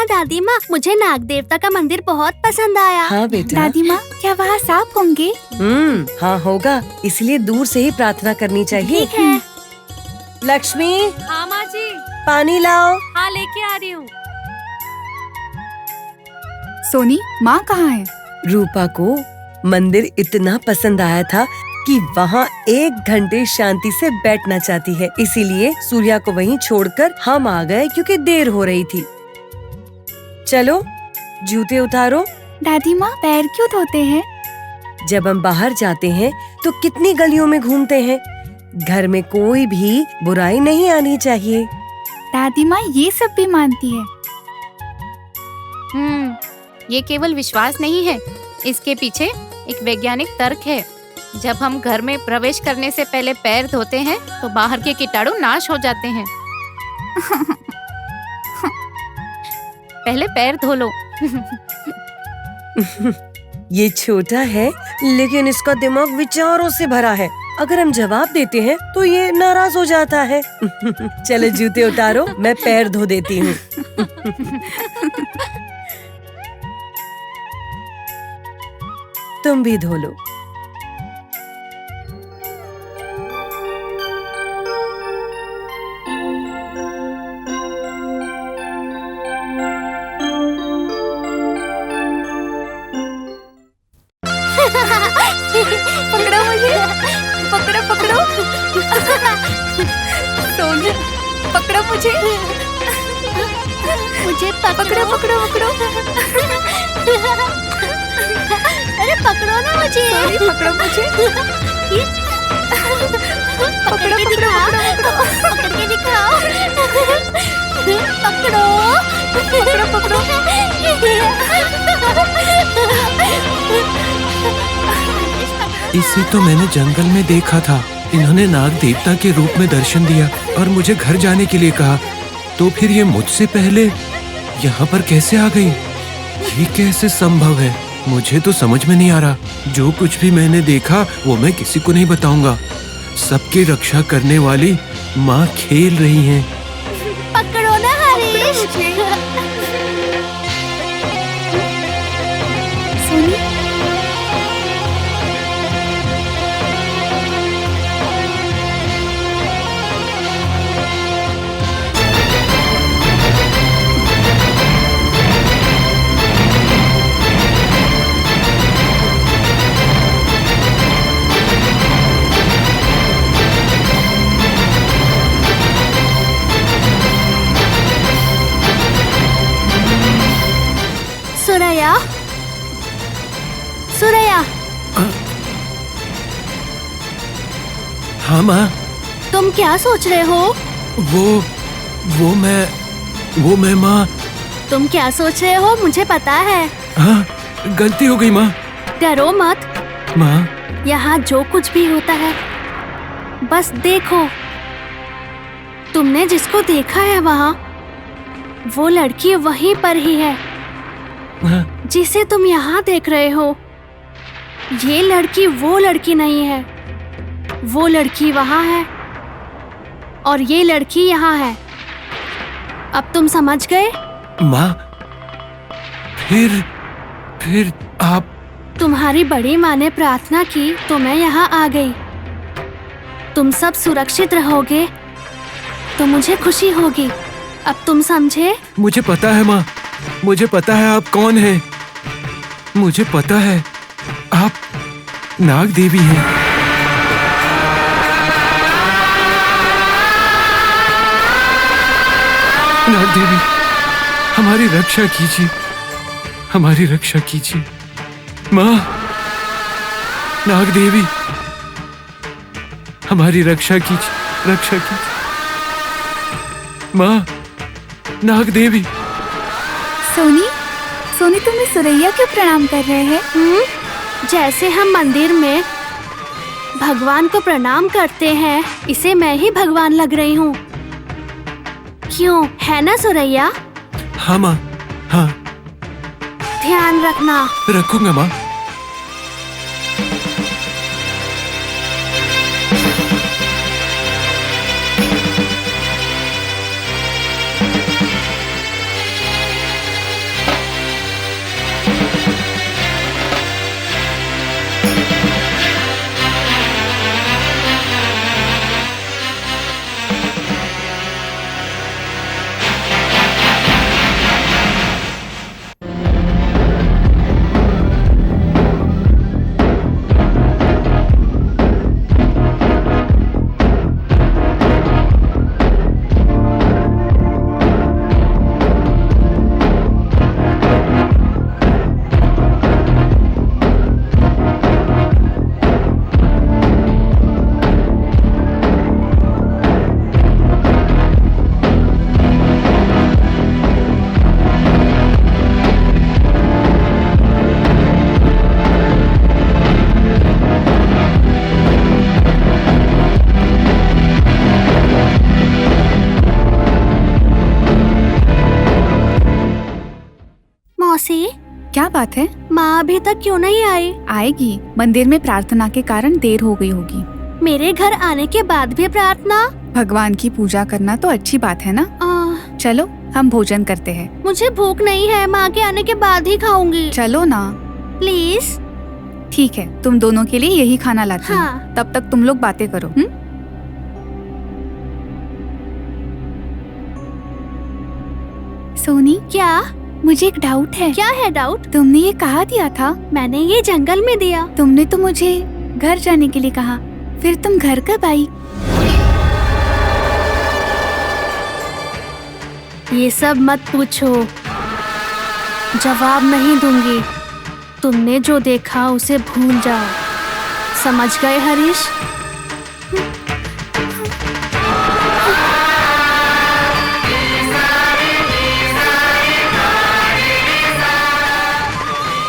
दादी माँ, मुझे नाग देवता का मंदिर बहुत पसंद आया। हाँ बेटा। दादी माँ, क्या वहाँ सांप होंगे? हाँ होगा, इसलिए दूर से ही प्रार्थना करनी चाहिए। ठीक है। लक्ष्मी, हाँ माँ जी, पानी लाओ। हाँ लेके आ रही हूँ। सोनी, माँ कहाँ है? रूपा को मंदिर इतना पसंद आया था कि वहाँ 1 घंटे शांति से बैठना चाहती है, इसीलिए सूर्या को वहीं छोड़कर हम आ गए क्योंकि देर हो रही थी। चलो जूते उतारो। दादी माँ, पैर क्यों धोते हैं? जब हम बाहर जाते हैं तो कितनी गलियों में घूमते हैं, घर में कोई भी बुराई नहीं आनी चाहिए। दादी माँ ये सब भी मानती है। ये केवल विश्वास नहीं है, इसके पीछे एक वैज्ञानिक तर्क है। जब हम घर में प्रवेश करने से पहले पैर धोते हैं तो बाहर के कीटाणु नाश हो जाते हैं। पहले पैर धो लो। ये छोटा है लेकिन इसका दिमाग विचारों से भरा है। अगर हम जवाब देते हैं तो ये नाराज हो जाता है। चलो जूते उतारो, मैं पैर धो देती हूँ। तुम भी धो लो। पकड़ो मुझे, पकड़ो पकड़ो। सोनी, पकड़ो मुझे, मुझे पकड़ो पकड़ो पकड़ो। अरे पकड़ो ना मुझे। सोनी, पकड़ो मुझे, पकड़ के दिखाओ, पकड़ के दिखाओ। पकड़ो पकड़ो इसे तो मैंने जंगल में देखा था। इन्होंने नाग देवता के रूप में दर्शन दिया और मुझे घर जाने के लिए कहा। तो फिर ये मुझसे पहले यहाँ पर कैसे आ गई? ये कैसे संभव है? मुझे तो समझ में नहीं आ रहा। जो कुछ भी मैंने देखा वो मैं किसी को नहीं बताऊंगा। सबकी रक्षा करने वाली माँ खेल रही हैं। पकड़ो ना हरीश। सोनी, सुरैया, सुरैया, हाँ माँ। तुम क्या सोच रहे हो? वो मैं माँ। तुम क्या सोच रहे हो मुझे पता है। हाँ, गलती हो गई माँ। डरो मत। माँ, यहाँ जो कुछ भी होता है बस देखो। तुमने जिसको देखा है वहाँ, वो लड़की वहीं पर ही है हाँ, जिसे तुम यहाँ देख रहे हो। ये लड़की वो लड़की नहीं है, वो लड़की वहाँ है और ये लड़की यहाँ है। अब तुम समझ गए? माँ, फिर आप। तुम्हारी बड़ी माँ ने प्रार्थना की तो मैं यहाँ आ गई। तुम सब सुरक्षित रहोगे तो मुझे खुशी होगी। अब तुम समझे? मुझे पता है माँ, मुझे पता है आप कौन हैं। मुझे पता है आप नाग देवी हैं। नाग देवी, हमारी रक्षा कीजिए, हमारी रक्षा कीजिए। माँ, नाग देवी, हमारी रक्षा कीजिए, रक्षा कीजिए। माँ, नाग देवी। सोनी, सोनी तुम्हें सुरैया क्यों प्रणाम कर रहे हैं? जैसे हम मंदिर में भगवान को प्रणाम करते हैं, इसे मैं ही भगवान लग रही हूँ। क्यों, है ना सुरैया? हाँ माँ, हाँ। ध्यान रखना। रखूंगा माँ। मौसी, क्या बात है? माँ अभी तक क्यों नहीं आई? आएगी। मंदिर में प्रार्थना के कारण देर हो गई होगी। मेरे घर आने के बाद भी प्रार्थना? भगवान की पूजा करना तो अच्छी बात है ना। चलो हम भोजन करते हैं। मुझे भूख नहीं है, माँ के आने के बाद ही खाऊंगी। चलो ना। प्लीज। ठीक है, तुम दोनों के लिए यही खाना लाती हूँ। हाँ। तब तक तुम लोग बातें करो। सोनी, क्या? मुझे एक डाउट है। क्या है डाउट? तुमने ये कहा दिया था? मैंने ये जंगल में दिया। तुमने तो मुझे घर जाने के लिए कहा, फिर तुम घर कब आई? ये सब मत पूछो, जवाब नहीं दूंगी। तुमने जो देखा उसे भूल जाओ, समझ गए हरीश?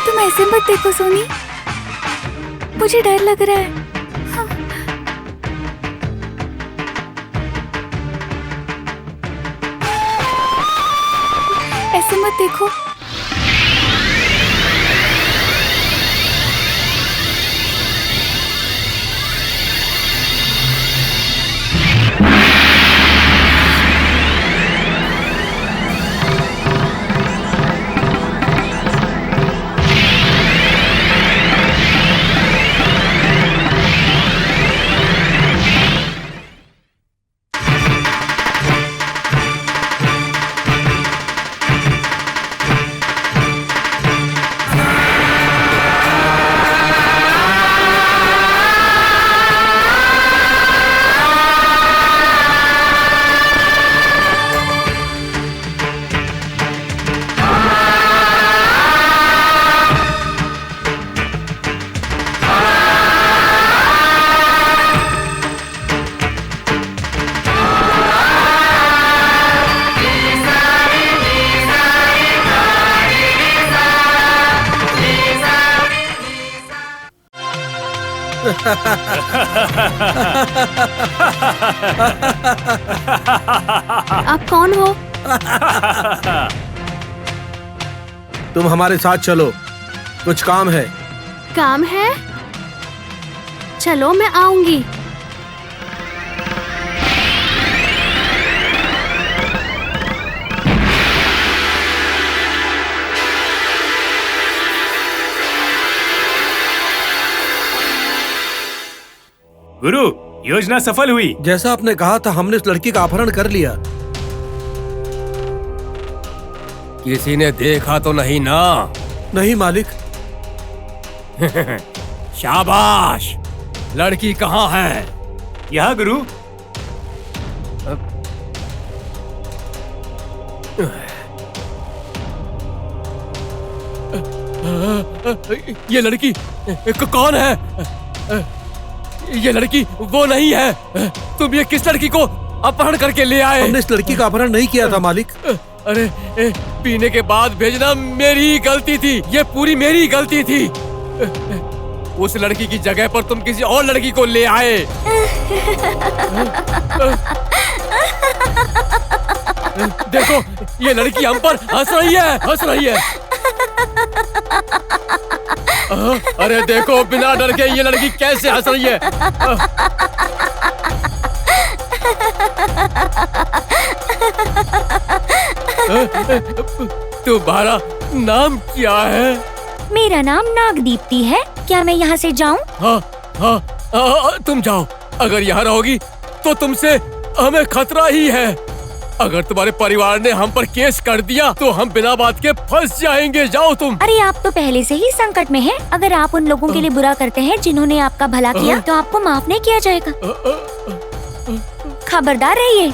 तुम ऐसे मत देखो सोनी, मुझे डर लग रहा है। ऐसे मत देखो। आप कौन हो? तुम हमारे साथ चलो, कुछ काम है। काम है? चलो मैं आऊंगी। गुरु, योजना सफल हुई। जैसा आपने कहा था, हमने उस लड़की का अपहरण कर लिया। किसी ने देखा तो नहीं ना? नहीं मालिक। शाबाश। लड़की कहाँ है? यहाँ गुरु। ये लड़की कौन है? ये लड़की वो नहीं है। तुम ये किस लड़की को अपहरण करके ले आए? हमने इस लड़की का अपहरण नहीं किया था मालिक। अरे पीने के बाद भेजना मेरी ही गलती थी। ये पूरी मेरी ही गलती थी। उस लड़की की जगह पर तुम किसी और लड़की को ले आए। देखो, ये लड़की हम पर हंस रही है, हंस रही है। अरे देखो, बिना डर के ये लड़की कैसे हंस रही है। तुम्हारा नाम क्या है? मेरा नाम नागदीप्ति है। क्या मैं यहाँ से जाऊँ? हाँ, तुम जाओ। अगर यहाँ रहोगी तो तुमसे हमें खतरा ही है। अगर तुम्हारे परिवार ने हम पर केस कर दिया तो हम बिना बात के फंस जाएंगे। जाओ तुम। अरे आप तो पहले से ही संकट में हैं। अगर आप उन लोगों के लिए बुरा करते हैं जिन्होंने आपका भला किया तो आपको माफ नहीं किया जाएगा। खबरदार रहिए।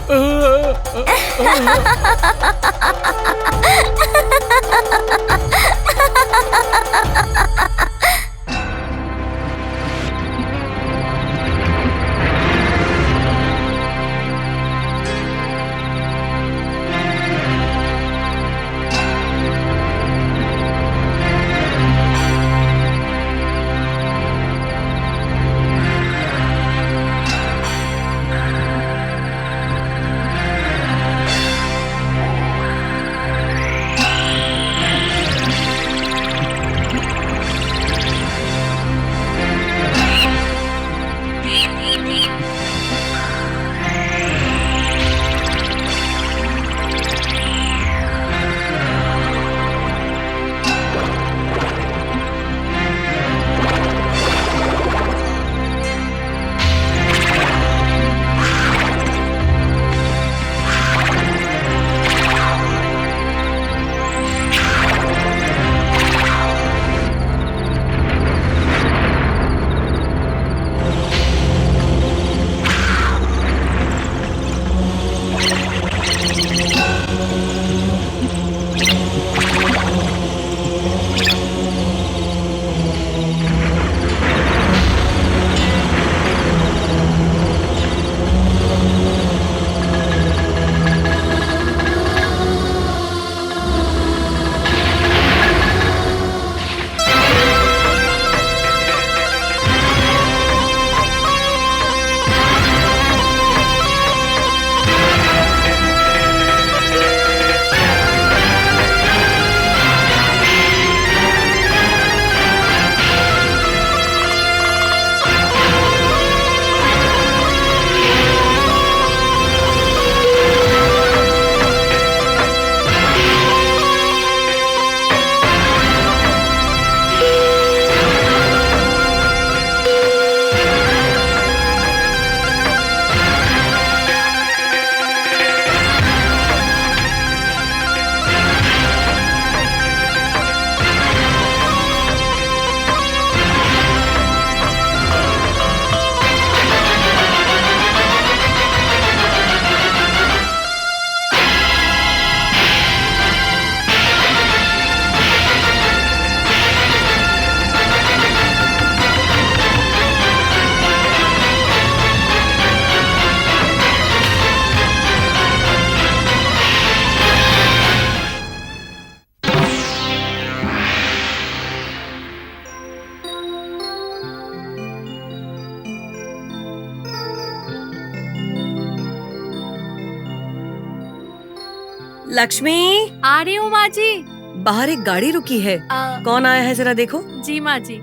लक्ष्मी, आ रही हूँ माँ जी। बाहर एक गाड़ी रुकी है। कौन आया है जरा देखो। जी माँ जी।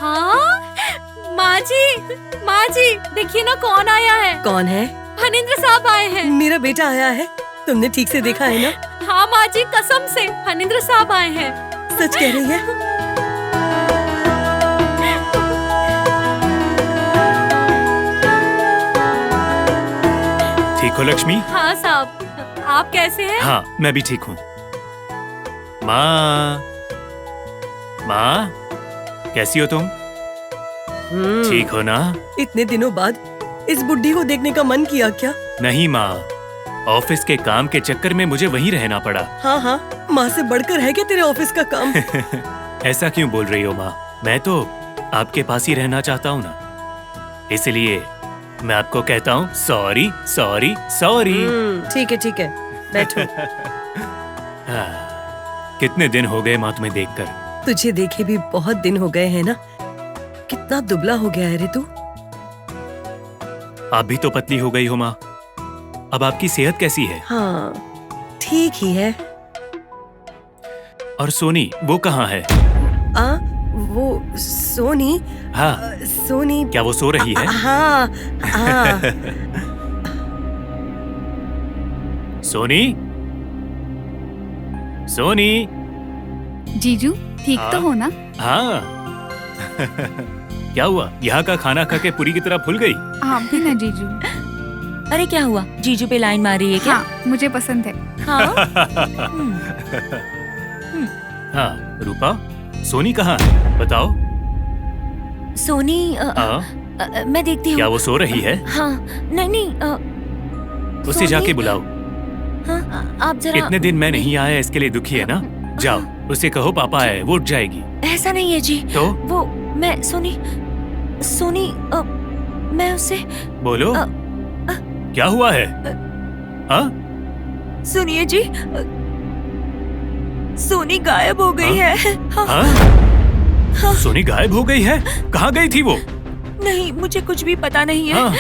हाँ माँ जी देखिए ना कौन आया है। कौन है? फणींद्र साहब आए हैं। मेरा बेटा आया है। तुमने ठीक से देखा है ना? हाँ माँ जी, कसम से फणींद्र साहब आए हैं। सच कह रही है? ठीक हो लक्ष्मी? हाँ साहब, आप कैसे हैं? हाँ, मैं भी ठीक हूँ। माँ, माँ, कैसी हो तुम? ठीक हो ना? इतने दिनों बाद इस बुड्ढी को देखने का मन किया क्या? नहीं माँ, ऑफिस के काम के चक्कर में मुझे वहीं रहना पड़ा। हाँ हाँ, माँ से बढ़कर है क्या तेरे ऑफिस का काम? ऐसा क्यों बोल रही हो माँ? मैं तो आपके पास ही रहना चाहता हूँ ना, इसलिए मैं आपको कहता हूँ सॉरी सॉरी सॉरी। ठीक है, बैठो। कितने दिन हो गए माँ तुम्हें देखकर? तुझे देखे भी बहुत दिन हो गए हैं ना। कितना दुबला हो गया है रे तू। आप भी तो पतली हो गई हो माँ। अब आपकी सेहत कैसी है? हाँ, ठीक ही है। और सोनी वो कहाँ है? वो सोनी? हाँ, सोनी क्या वो सो रही है? हाँ। सोनी, सोनी। जीजू ठीक तो हाँ? हो ना? हाँ। क्या हुआ? यहाँ का खाना खा के पूरी की तरह फूल गई? आप भी ना जीजू। अरे क्या हुआ, जीजू पे लाइन मार रही है क्या? हाँ, मुझे पसंद है। हाँ? हाँ, रूपा, सोनी कहाँ है? बताओ। सोनी हाँ? मैं देखती क्या हूँ। वो सो रही है? हाँ, नहीं, उसे सोनी? जाके बुलाओ। हाँ, आप जरा। इतने दिन मैं नहीं आया, इसके लिए दुखी है ना? जाओ, उसे कहो पापा है, वो उठ जाएगी। ऐसा नहीं है जी। तो? वो मैं सोनी मैं उसे। बोलो, क्या हुआ है? हाँ? सुनिए जी, सोनी गायब हो गई है। हाँ? सोनी गायब हो गई है? कहाँ गई थी वो? नहीं, मुझे कुछ भी पता नहीं है। हाँ?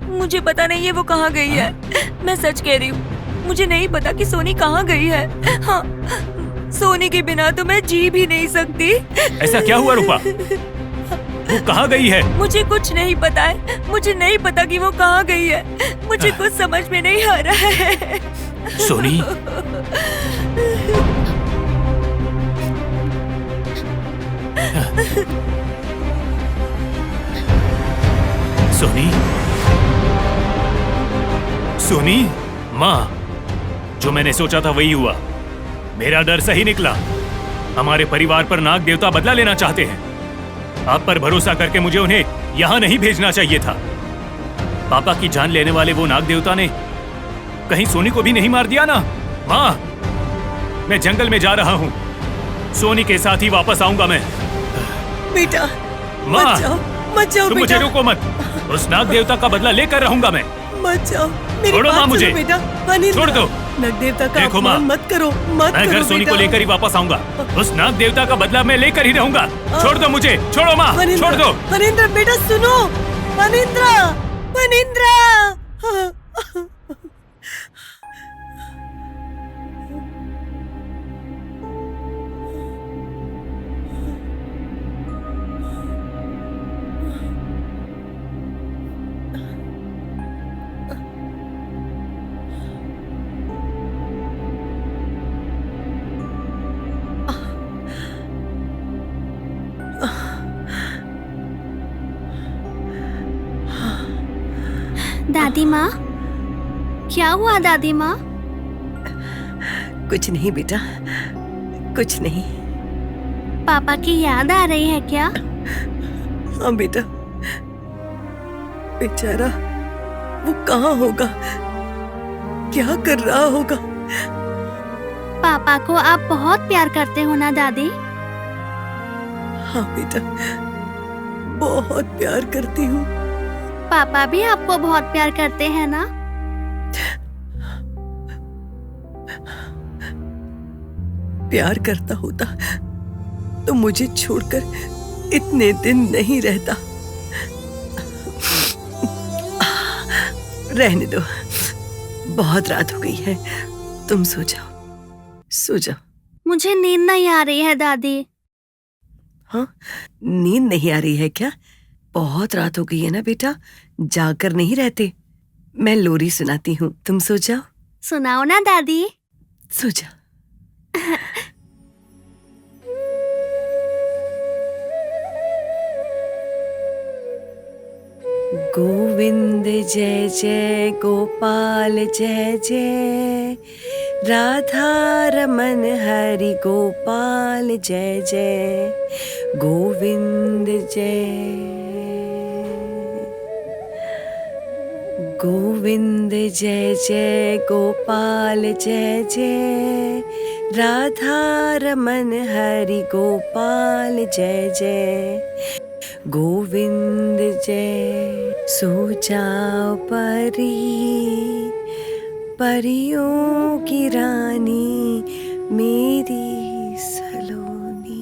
मुझे पता नहीं है वो कहाँ गई है। मैं सच कह रही हूँ, मुझे नहीं पता कि सोनी कहाँ गई है। हाँ, सोनी के बिना तो मैं जी भी नहीं सकती। ऐसा क्या हुआ रूपा? वो कहाँ गई है? मुझे कुछ नहीं पता है। मुझे नहीं पता कि वो कहाँ गई है। मुझे कुछ समझ में नहीं आ रहा है। सोनी, सोनी, सोनी, माँ, जो मैंने सोचा था वही हुआ। मेरा डर सही निकला। हमारे परिवार पर नाग देवता बदला लेना चाहते हैं। आप पर भरोसा करके मुझे उन्हें यहाँ नहीं भेजना चाहिए था। पापा की जान लेने वाले वो नाग देवता ने कहीं सोनी को भी नहीं मार दिया ना? माँ, मैं जंगल में जा रहा हूँ। सोनी के साथ ही वापस आऊंगा मैं। बेटा, माँ, मत जाओ तुम मुझे बेटा, रोको मत। उस नाग देवता का बदला लेकर रहूंगा मैं। मत जाओ। मेरी छोड़ो बात माँ मुझे। सुनो बेटा, अनिल, छोड़ दो। नाग देवता का देखो माँ, अपमान मत करो, मत मैं करो घर सोनी को बेटा। लेकर ही वापस आऊंगा। उस नाग देवता का बदला मैं लेकर ही रहूंगा। छोड़ दो मुझे, छोड़ो माँ, मनिंद्र, छोड़ दो। मनिंद्र बेटा सुनो, मनिंद्र, मनिंद्र। दादी माँ, क्या हुआ दादी माँ? कुछ नहीं बेटा, कुछ नहीं। पापा की याद आ रही है क्या? हाँ बेटा, बेचारा वो कहाँ होगा, क्या कर रहा होगा। पापा को आप बहुत प्यार करते हो ना दादी? हाँ बेटा, बहुत प्यार करती हूँ। पापा भी आपको बहुत प्यार करते हैं ना? प्यार करता होता तो मुझे छोड़कर इतने दिन नहीं रहता। रहने दो, बहुत रात हो गई है, तुम सो जाओ, सो जाओ। मुझे नींद नहीं आ रही है दादी। हाँ, नींद नहीं आ रही है क्या? बहुत रात हो गई है ना बेटा, जाकर नहीं रहते। मैं लोरी सुनाती हूँ, तुम सो जाओ। सुनाओ ना दादी। सो जाओ। गोविंद जय जय गोपाल जय जय, राधा रमन हरि गोपाल जय जय, गोविंद जय। गोविंद जय जय गोपाल जय जय, राधा रमन हरि गोपाल जय जय, गोविंद जय। सो जाओ परी, परियों की रानी मेरी सलोनी।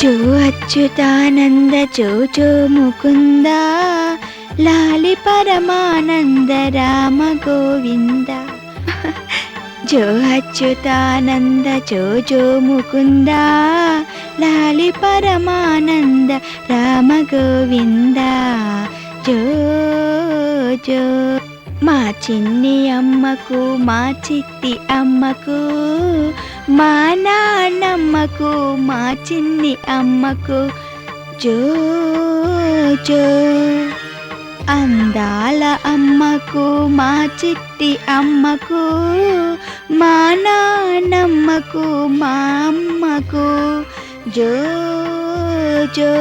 जो अच्युतानंद जो जो मुकुंद लाली परमानंद राम गोविंद। जो अच्युतानंद जो मुकुंद लाली परमानंद राम गोविंद। जो మా చిన్ని అమ్మకు మా చిట్టి అమ్మకు మా నాన్నమ్మకు మా చిన్ని అమ్మకు జో జో। అందాల అమ్మకు మా చిట్టి అమ్మకు మా నాన్నమ్మకు మా అమ్మకు జో జో।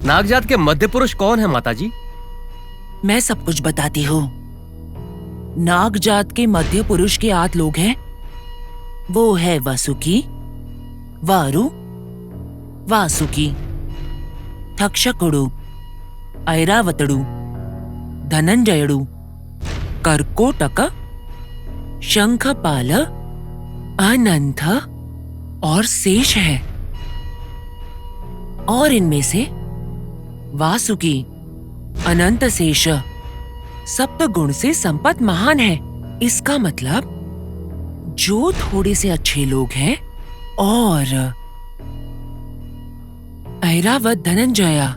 नागजात के मध्य पुरुष कौन है माताजी? मैं सब कुछ बताती हूँ। नाग जात के मध्य पुरुष के 8 लोग हैं। वो है वासुकी, वारु, वासुकी, तक्षकुडु, ऐरावतडु, धनंजयडु, कर्कोटक, शंखपाल, अनंत और शेष है। और इनमें से वासुकी, अनंत शेष सप्त गुण से संपन्न महान है। इसका मतलब जो थोड़े से अच्छे लोग हैं और ऐरावत, धनंजया,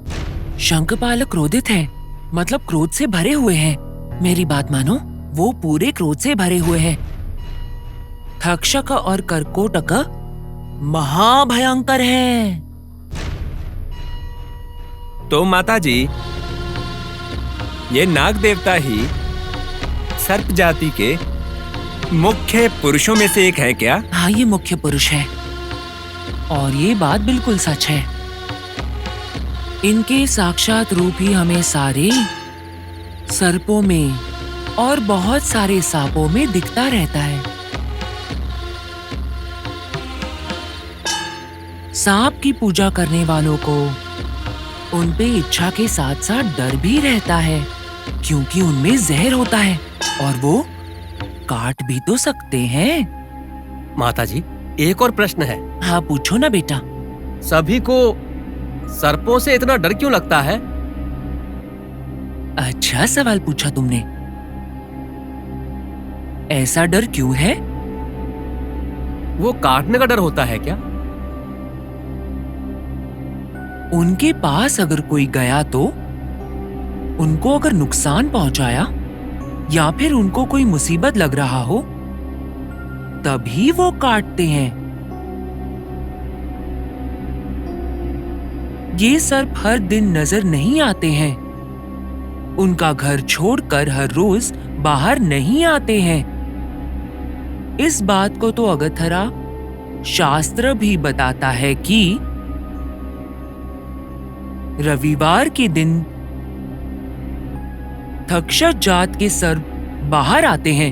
शंखपाल क्रोधित हैं, मतलब क्रोध से भरे हुए हैं। मेरी बात मानो, वो पूरे क्रोध से भरे हुए हैं। तक्षक और कर्कोटक महाभयंकर हैं। तो माताजी, ये नाग देवता ही सर्प जाति के मुख्य पुरुषों में से एक है क्या? हाँ, ये मुख्य पुरुष है और ये बात बिल्कुल सच है। इनके साक्षात रूप ही हमें सारे सर्पों में और बहुत सारे सांपों में दिखता रहता है। सांप की पूजा करने वालों को उन पे इच्छा के साथ साथ डर भी रहता है, क्योंकि उनमें जहर होता है और वो काट भी तो सकते हैं। माताजी, एक और प्रश्न है। हाँ, पूछो ना बेटा। सभी को सर्पों से इतना डर क्यों लगता है? अच्छा सवाल पूछा तुमने। ऐसा डर क्यों है? वो काटने का डर होता है क्या? उनके पास अगर कोई गया तो उनको अगर नुकसान पहुंचाया या फिर उनको कोई मुसीबत लग रहा हो, तभी वो काटते हैं। ये सर्प हर दिन नजर नहीं आते हैं। उनका घर छोड़कर हर रोज बाहर नहीं आते हैं। इस बात को तो अगथरा शास्त्र भी बताता है कि रविवार के दिन तक्षक जात के सर्प बाहर आते हैं।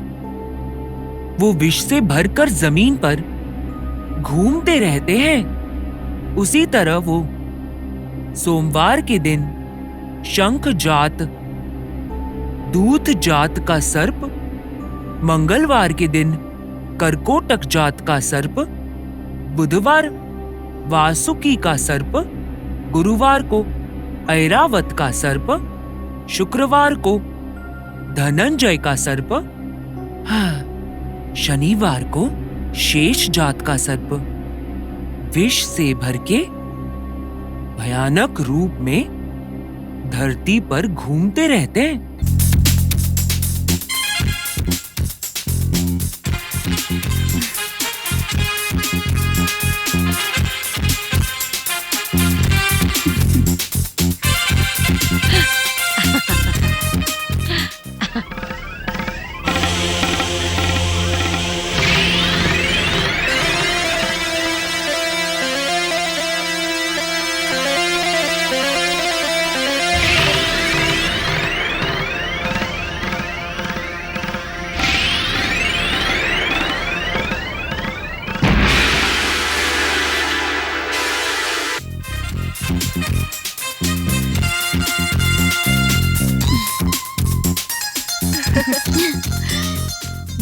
वो विष से भरकर जमीन पर घूमते रहते हैं। उसी तरह वो सोमवार के दिन शंख जात, दूत जात का सर्प, मंगलवार के दिन कर्कोटक जात का सर्प, बुधवार वासुकी का सर्प, गुरुवार को ऐरावत का सर्प, शुक्रवार को धनंजय का सर्प, शनिवार को शेष जात का सर्प विष से भर के भयानक रूप में धरती पर घूमते रहते हैं।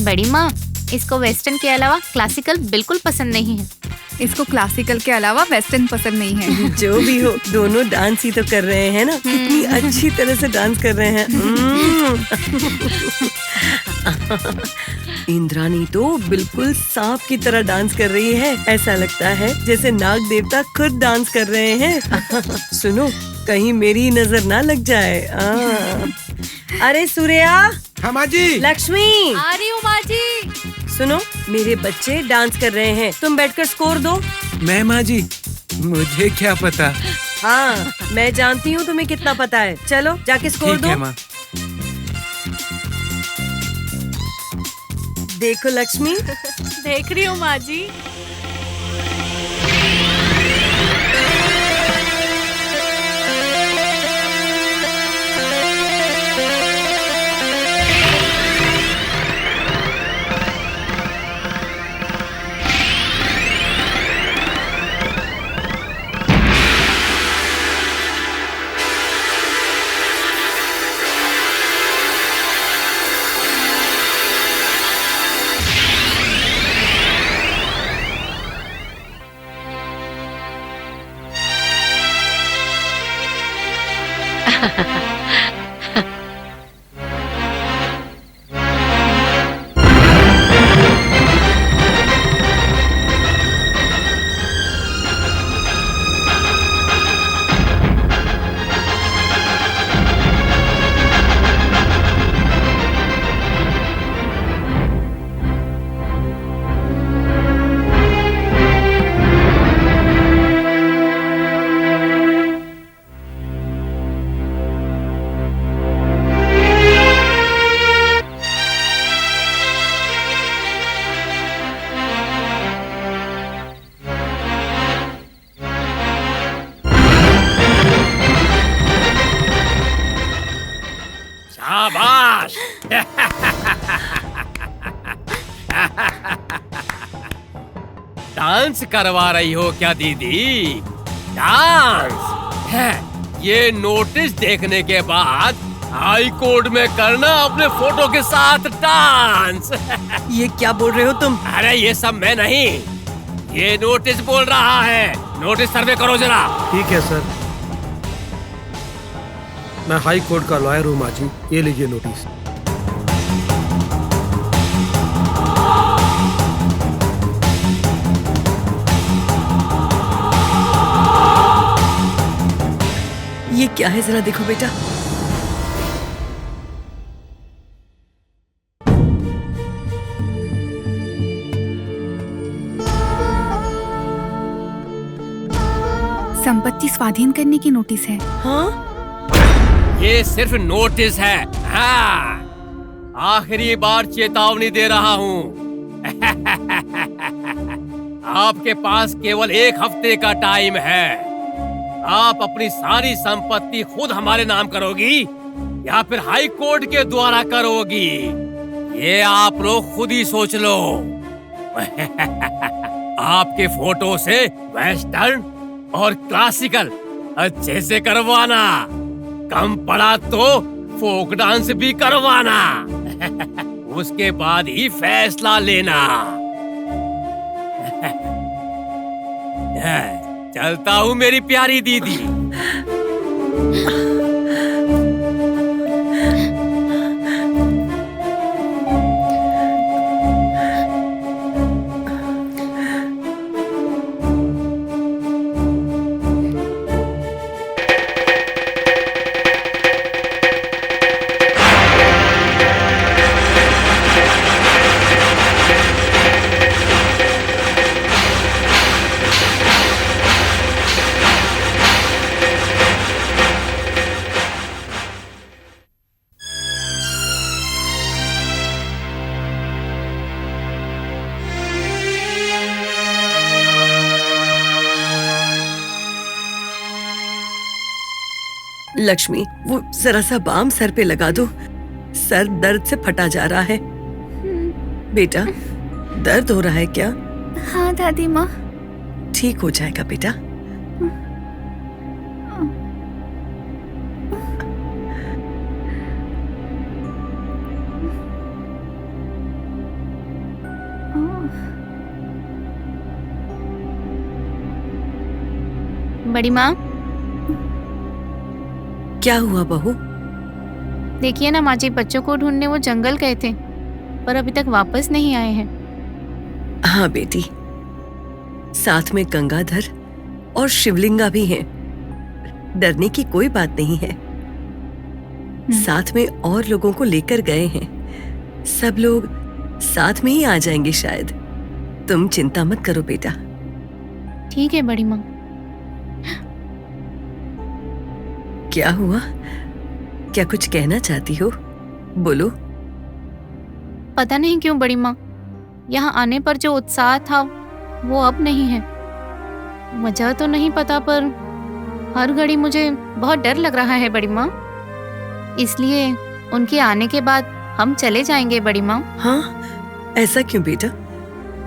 बड़ी माँ, इसको वेस्टर्न के अलावा क्लासिकल बिल्कुल पसंद नहीं है। इसको क्लासिकल के अलावा वेस्टर्न पसंद नहीं है। जो भी हो, दोनों डांस ही तो कर रहे हैं ना। कितनी अच्छी तरह से डांस कर रहे हैं। इंद्रानी तो बिल्कुल सांप की तरह डांस कर रही है। ऐसा लगता है जैसे नाग देवता खुद डांस कर रहे हैं। सुनो, कहीं मेरी नजर ना लग जाए। अरे सूर्या, हाँ माँ जी। लक्ष्मी, आ रही हूँ माँ जी। सुनो, मेरे बच्चे डांस कर रहे हैं, तुम बैठकर स्कोर दो। मैं माँ जी, मुझे क्या पता। हाँ, मैं जानती हूँ तुम्हें कितना पता है। चलो जाके स्कोर ठीक दो। है माँ। देखो लक्ष्मी, देख रही हूँ माँ जी। शाबाश। डांस करवा रही हो क्या दीदी? डांस है। ये नोटिस देखने के बाद हाई कोर्ट में करना अपने फोटो के साथ डांस। ये क्या बोल रहे हो तुम? अरे ये सब मैं नहीं, ये नोटिस बोल रहा है। नोटिस सर्वे करो जरा। ठीक है सर। मैं हाई कोर्ट का लॉयर हूँ माँ जी, ये लीजिए नोटिस। ये क्या है, जरा देखो बेटा। संपत्ति स्वाधीन करने की नोटिस है। हाँ, ये सिर्फ नोटिस है। हाँ, आखिरी बार चेतावनी दे रहा हूँ। आपके पास केवल 1 हफ्ते का टाइम है। आप अपनी सारी संपत्ति खुद हमारे नाम करोगी या फिर हाई कोर्ट के द्वारा करोगी, ये आप लोग खुद ही सोच लो। आपके फोटो से वेस्टर्न और क्लासिकल अच्छे से करवाना, कम पड़ा तो फोक डांस भी करवाना। उसके बाद ही फैसला लेना। चलता हूँ मेरी प्यारी दीदी। लक्ष्मी, वो जरा सा बाम सर पे लगा दो। सर दर्द से फटा जा रहा है। बेटा, दर्द हो रहा है क्या? हाँ दादी माँ। ठीक हो जाएगा बेटा। बड़ी माँ, क्या हुआ बहू? देखिए ना माँ जी, बच्चों को ढूंढने वो जंगल गए थे पर अभी तक वापस नहीं आए हैं। हाँ बेटी, साथ में गंगाधर और शिवलिंगा भी हैं। डरने की कोई बात नहीं है। साथ में और लोगों को लेकर गए हैं। सब लोग साथ में ही आ जाएंगे शायद। तुम चिंता मत करो बेटा। ठीक है बड़ी माँ। क्या हुआ? क्या कुछ कहना चाहती हो? बोलो। पता नहीं क्यों बड़ी माँ, यहाँ आने पर जो उत्साह था वो अब नहीं है। वजह तो नहीं पता पर हर घड़ी मुझे बहुत डर लग रहा है बड़ी माँ। इसलिए उनके आने के बाद हम चले जाएंगे बड़ी माँ। हाँ, ऐसा क्यों बेटा?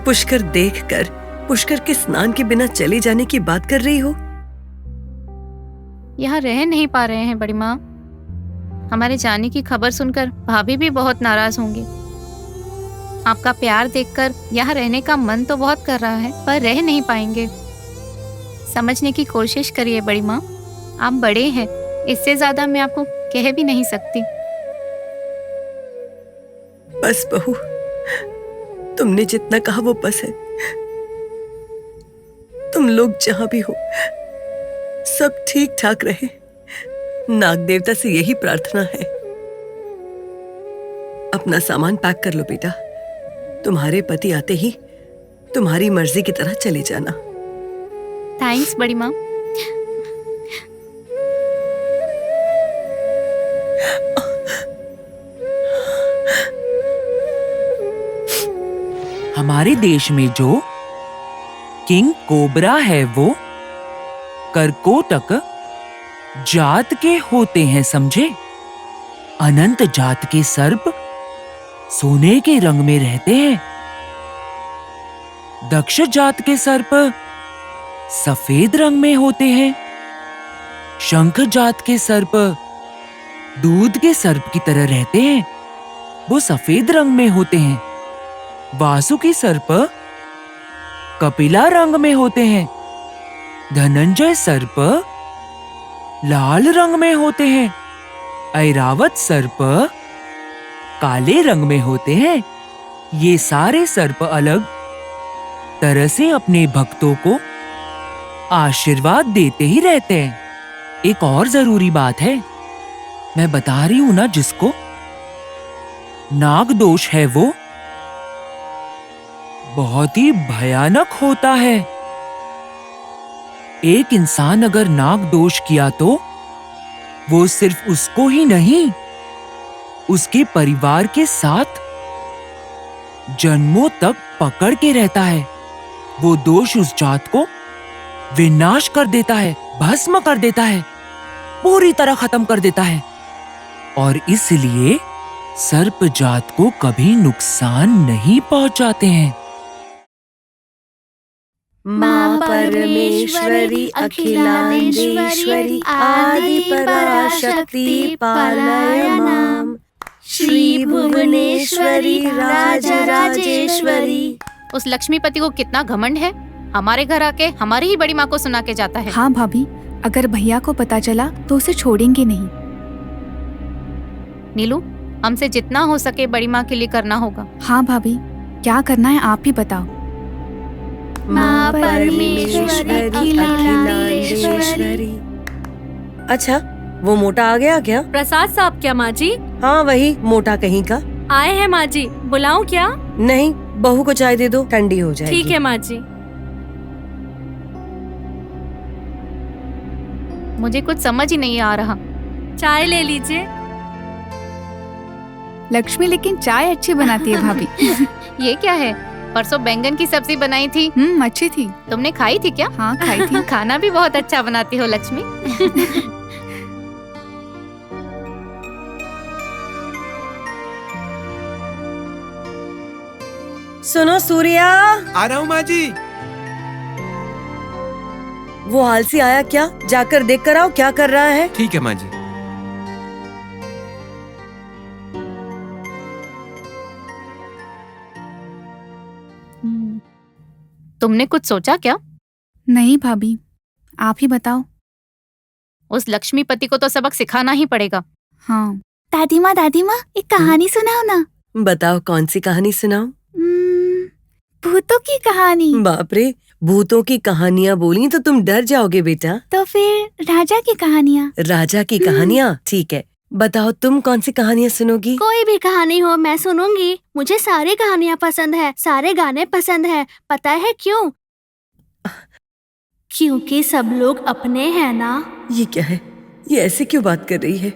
पुष्कर देखकर, पुष्कर के स्नान के बिना चले जाने की बात कर रही हो? यहाँ रह नहीं पा रहे हैं बड़ी माँ। हमारे जाने की खबर सुनकर भाभी भी बहुत नाराज होंगे। आपका प्यार देखकर यहाँ रहने का मन तो बहुत कर रहा है पर रह नहीं पाएंगे। समझने की कोशिश करिए बड़ी माँ। आप बड़े हैं, इससे ज्यादा मैं आपको कह भी नहीं सकती। बस बहू, तुमने जितना कहा वो बस है। तुम लोग जहां भी हो सब ठीक ठाक रहे। नाग देवता से यही प्रार्थना है। अपना सामान पैक कर लो बेटा। तुम्हारे पति आते ही तुम्हारी मर्जी की तरह चले जाना। थैंक्स बड़ी माँ। हमारे देश में जो किंग कोबरा है वो करकोटक जात के होते हैं, समझे? अनंत जात के सर्प सोने के रंग में रहते हैं। दक्ष जात के सर्प सफेद रंग में होते हैं। शंख जात के सर्प दूध के सर्प की तरह रहते हैं, वो सफेद रंग में होते हैं। वासुकी सर्प कपिला रंग में होते हैं। धनंजय सर्प लाल रंग में होते हैं। ऐरावत सर्प काले रंग में होते हैं। ये सारे सर्प अलग तरह से अपने भक्तों को आशीर्वाद देते ही रहते हैं। एक और जरूरी बात है, मैं बता रही हूं ना, जिसको नाग दोष है वो बहुत ही भयानक होता है। एक इंसान अगर नाग दोष किया तो वो सिर्फ उसको ही नहीं, उसके परिवार के साथ जन्मों तक पकड़ के रहता है। वो दोष उस जात को विनाश कर देता है, भस्म कर देता है, पूरी तरह खत्म कर देता है। और इसलिए सर्प जात को कभी नुकसान नहीं पहुंचाते हैं। माँ परमेश्वरी अखिलांडेश्वरी आदि पराशक्ति पालय माम। श्री भुवनेश्वरी राजराजेश्वरी। उस लक्ष्मीपति को कितना घमंड है, हमारे घर आके हमारी ही बड़ी माँ को सुना के जाता है। हाँ भाभी, अगर भैया को पता चला तो उसे छोड़ेंगे नहीं। नीलू, हमसे जितना हो सके बड़ी माँ के लिए करना होगा। हाँ भाभी, क्या करना है आप ही बताओ। माँ परमेश्वरी अखिलांडेश्वरी। अच्छा, वो मोटा आ गया क्या? प्रसाद साहब क्या माँ जी? हाँ वही मोटा कहीं का। आए हैं माँ जी, बुलाऊं क्या? नहीं, बहू को चाय दे दो, ठंडी हो जाएगी। ठीक है माँ जी। मुझे कुछ समझ ही नहीं आ रहा। चाय ले लीजिए। लक्ष्मी लेकिन चाय अच्छी बनाती है भाभी। ये क्या है? परसों बैंगन की सब्जी बनाई थी। अच्छी थी। तुमने खाई थी क्या? हाँ खाई थी। खाना भी बहुत अच्छा बनाती हो लक्ष्मी। सुनो सूर्या। आ रहा हूँ माँ जी। वो आलसी आया क्या? जाकर देख कर आओ क्या कर रहा है। ठीक है माँ जी। तुमने कुछ सोचा क्या? नहीं भाभी, आप ही बताओ। उस लक्ष्मीपति को तो सबक सिखाना ही पड़ेगा। हाँ दादी माँ एक कहानी सुनाओ ना। बताओ कौन सी कहानी सुनाऊं? भूतों की कहानी। बाप रे, भूतों की कहानियाँ बोली तो तुम डर जाओगे बेटा। तो फिर राजा की कहानियाँ। राजा की कहानियाँ, ठीक है। बताओ तुम कौन सी कहानियाँ सुनोगी? कोई भी कहानी हो मैं सुनूंगी। मुझे सारी कहानियाँ पसंद है, सारे गाने पसंद है। पता है क्यों? क्योंकि सब लोग अपने हैं ना। ये क्या है? ये ऐसे क्यों बात कर रही है?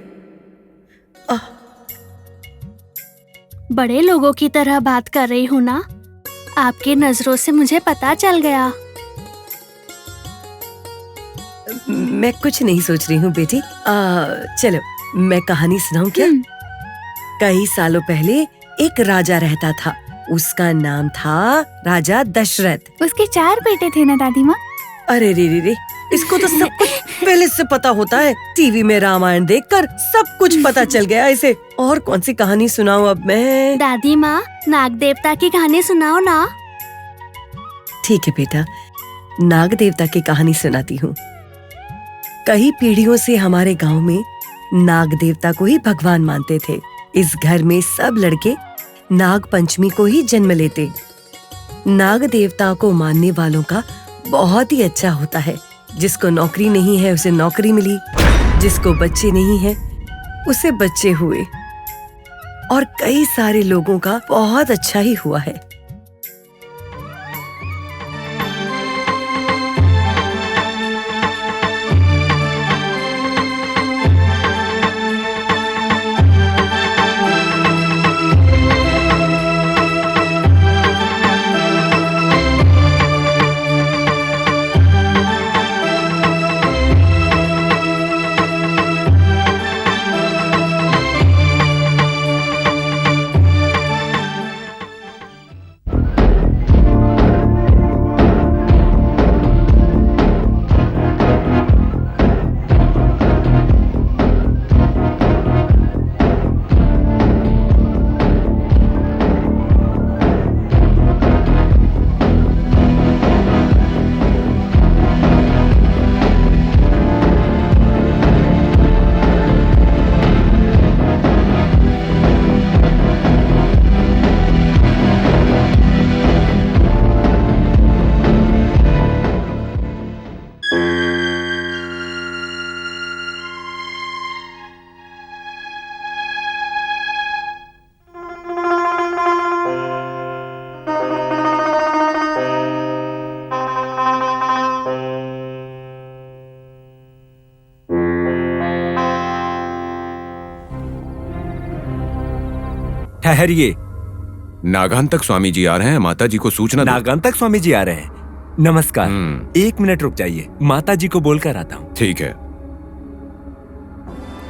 बड़े लोगों की तरह बात कर रही हूँ ना। आपकी नजरों से मुझे पता चल गया। मैं कुछ नहीं सोच रही हूँ बेटी। चलो मैं कहानी सुनाऊं क्या? कई सालों पहले एक राजा रहता था। उसका नाम था राजा दशरथ। उसके 4 बेटे थे ना दादी माँ? अरे रे, इसको तो सब कुछ पहले से पता होता है। टीवी में रामायण देखकर सब कुछ पता चल गया इसे। और कौन सी कहानी सुनाऊं अब मैं? दादी माँ, नाग देवता की कहानी सुनाओ ना। ठीक है बेटा, नाग देवता की कहानी सुनाती हूँ। कई पीढ़ियों से हमारे गांव में नाग देवता को ही भगवान मानते थे। इस घर में सब लड़के नाग पंचमी को ही जन्म लेते। नाग देवता को मानने वालों का बहुत ही अच्छा होता है। जिसको नौकरी नहीं है उसे नौकरी मिली, जिसको बच्चे नहीं है उसे बच्चे हुए, और कई सारे लोगों का बहुत अच्छा ही हुआ है। ठहरिए। नागांतक स्वामी जी आ रहे हैं, माता जी को सूचना दो। नागांतक स्वामी जी आ रहे हैं। नमस्कार। 1 मिनट रुक जाइए, माता जी को बोलकर आता हूँ। ठीक है।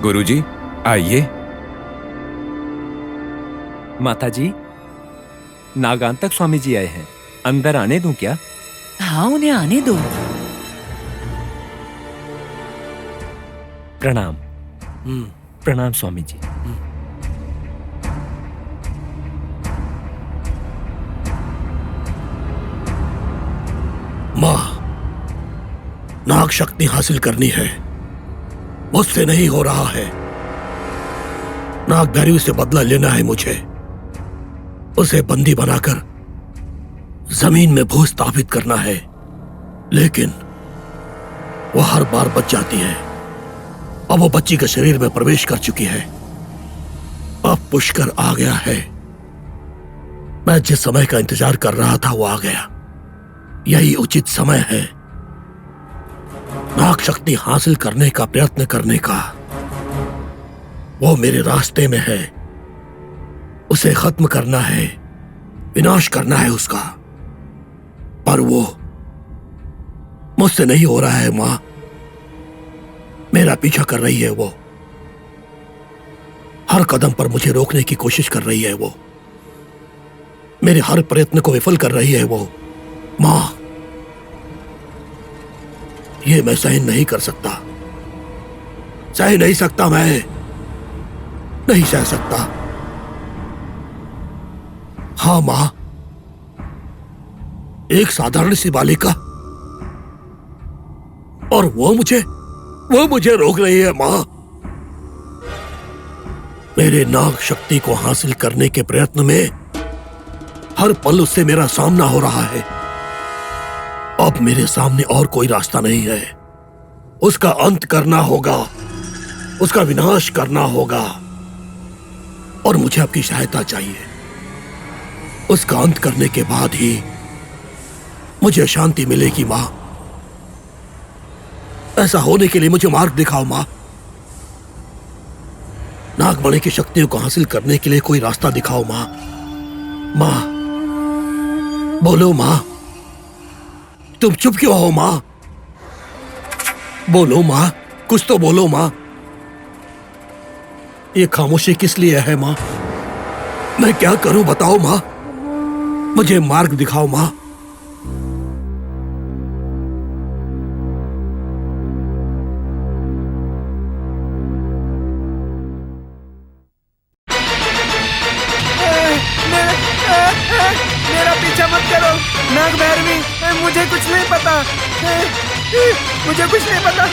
गुरुजी आइए। माता जी, नागांतक स्वामी जी आए हैं, अंदर आने दूं क्या? हाँ, उन्हें आने दो। प्रणाम। प्रणाम स्वामी जी। माँ, नाग शक्ति हासिल करनी है, मुझसे नहीं हो रहा है। नाग भैरवी से बदला लेना है मुझे। उसे बंदी बनाकर जमीन में भू स्थापित करना है, लेकिन वो हर बार बच जाती है। अब वो बच्ची के शरीर में प्रवेश कर चुकी है। अब पुष्कर आ गया है। मैं जिस समय का इंतजार कर रहा था वो आ गया। यही उचित समय है नाग शक्ति हासिल करने का प्रयत्न करने का। वो मेरे रास्ते में है, उसे खत्म करना है, विनाश करना है उसका। पर वो मुझसे नहीं हो रहा है माँ, मेरा पीछा कर रही है वो। हर कदम पर मुझे रोकने की कोशिश कर रही है वो। मेरे हर प्रयत्न को विफल कर रही है वो। माँ, ये मैं सहन नहीं कर सकता, सह नहीं सकता, मैं नहीं सह सकता। हाँ माँ, एक साधारण सी बालिका और वो मुझे रोक रही है। माँ, मेरे नाग शक्ति को हासिल करने के प्रयत्न में हर पल उससे मेरा सामना हो रहा है। अब मेरे सामने और कोई रास्ता नहीं है। उसका अंत करना होगा, उसका विनाश करना होगा, और मुझे आपकी सहायता चाहिए। उसका अंत करने के बाद ही मुझे शांति मिलेगी। माँ, ऐसा होने के लिए मुझे मार्ग दिखाओ। माँ, नागमणि की शक्तियों को हासिल करने के लिए कोई रास्ता दिखाओ। माँ, माँ, बोलो माँ, तुम चुप क्यों हो? माँ, बोलो माँ, कुछ तो बोलो माँ। ये खामोशी किस लिए है? माँ, मैं क्या करूं बताओ। माँ, मुझे मार्ग दिखाओ। माँ, मेरा पीछा मत करो नाग भैरवी, मुझे कुछ नहीं पता, मुझे कुछ नहीं पता।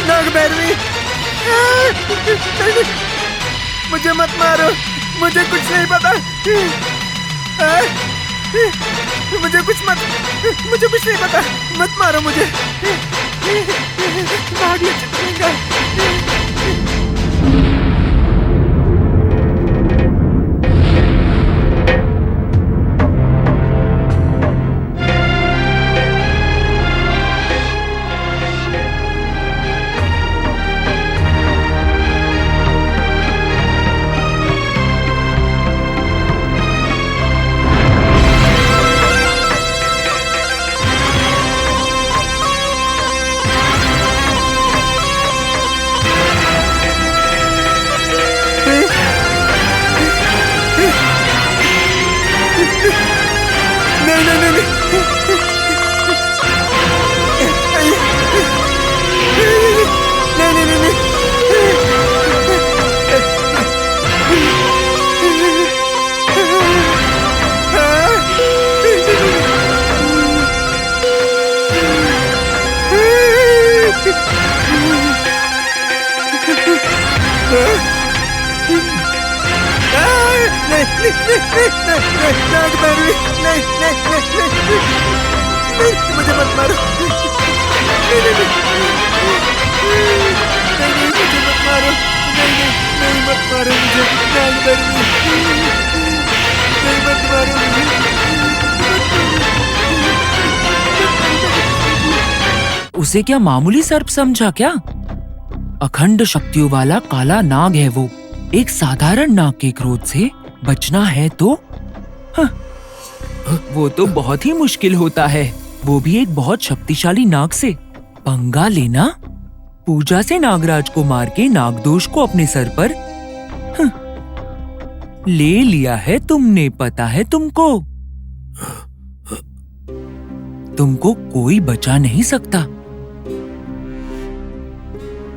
नाग भैरवी, मुझे मत मारो, मुझे कुछ नहीं पता। मुझे कुछ नहीं पता, मत मारो मुझे। भाग ले चित्रलिंगा। मुझे मत मारो, मुझे मत मारो, नहीं मत मारो मुझे, नाग भैरवी, नहीं मत मारो मुझे। उसे क्या मामूली सर्प समझा क्या? अखंड शक्तियों वाला काला नाग है वो। एक साधारण नाग के क्रोध से बचना है तो वो तो बहुत ही मुश्किल होता है, वो भी एक बहुत शक्तिशाली नाग से। पंगा लेना, पूजा से नागराज को मार के नागदोष को अपने सर पर ले लिया है तुमने, पता है तुमको। तुमको कोई बचा नहीं सकता,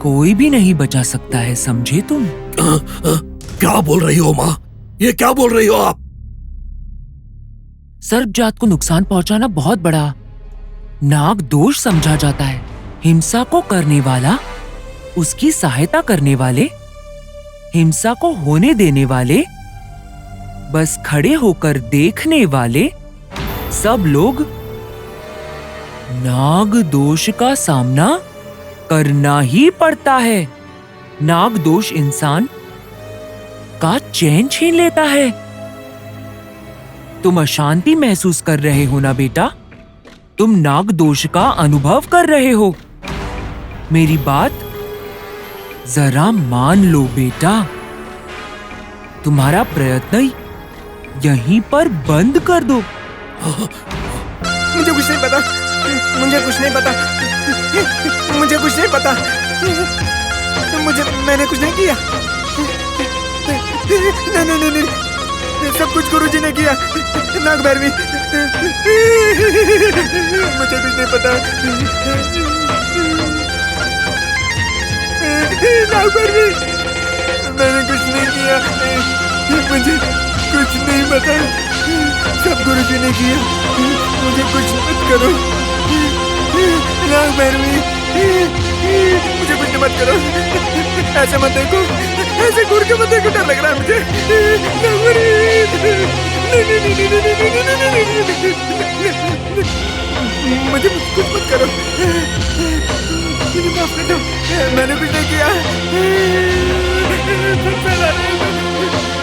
कोई भी नहीं बचा सकता है, समझे तुम? क्या बोल रही हो माँ? ये क्या बोल रही हो आप? सर्प जात को नुकसान पहुंचाना बहुत बड़ा नाग दोष समझा जाता है। हिंसा को करने वाला, उसकी सहायता करने वाले, हिंसा को होने देने वाले, बस खड़े होकर देखने वाले सब लोग नाग दोष का सामना करना ही पड़ता है। नाग दोष इंसान का चैन छीन लेता है। तुम अशांति महसूस कर रहे हो ना बेटा? तुम नाग दोष का अनुभव कर रहे हो। मेरी बात जरा मान लो बेटा। तुम्हारा प्रयत्न यहीं पर बंद कर दो। मुझे कुछ नहीं पता, मुझे कुछ नहीं पता, मुझे कुछ नहीं पता, मैंने कुछ नहीं किया। नहीं, सब कुछ गुरुजी ने किया। नाग भैरवी, मुझे कुछ नहीं पता। नाग भैरवी, मैंने कुछ नहीं किया, मुझे कुछ नहीं पता। सब गुरुजी ने किया, मुझे कुछ मत करो। नाग भैरवी, मुझे कुछ मत करो, ऐसे मत देखो, ऐसे घूर के मत देखो, डर लग रहा है मुझे। नाग भैरवी, मुझे कुछ मत करो, मुझे माफ कर दो, मैंने कुछ नहीं किया।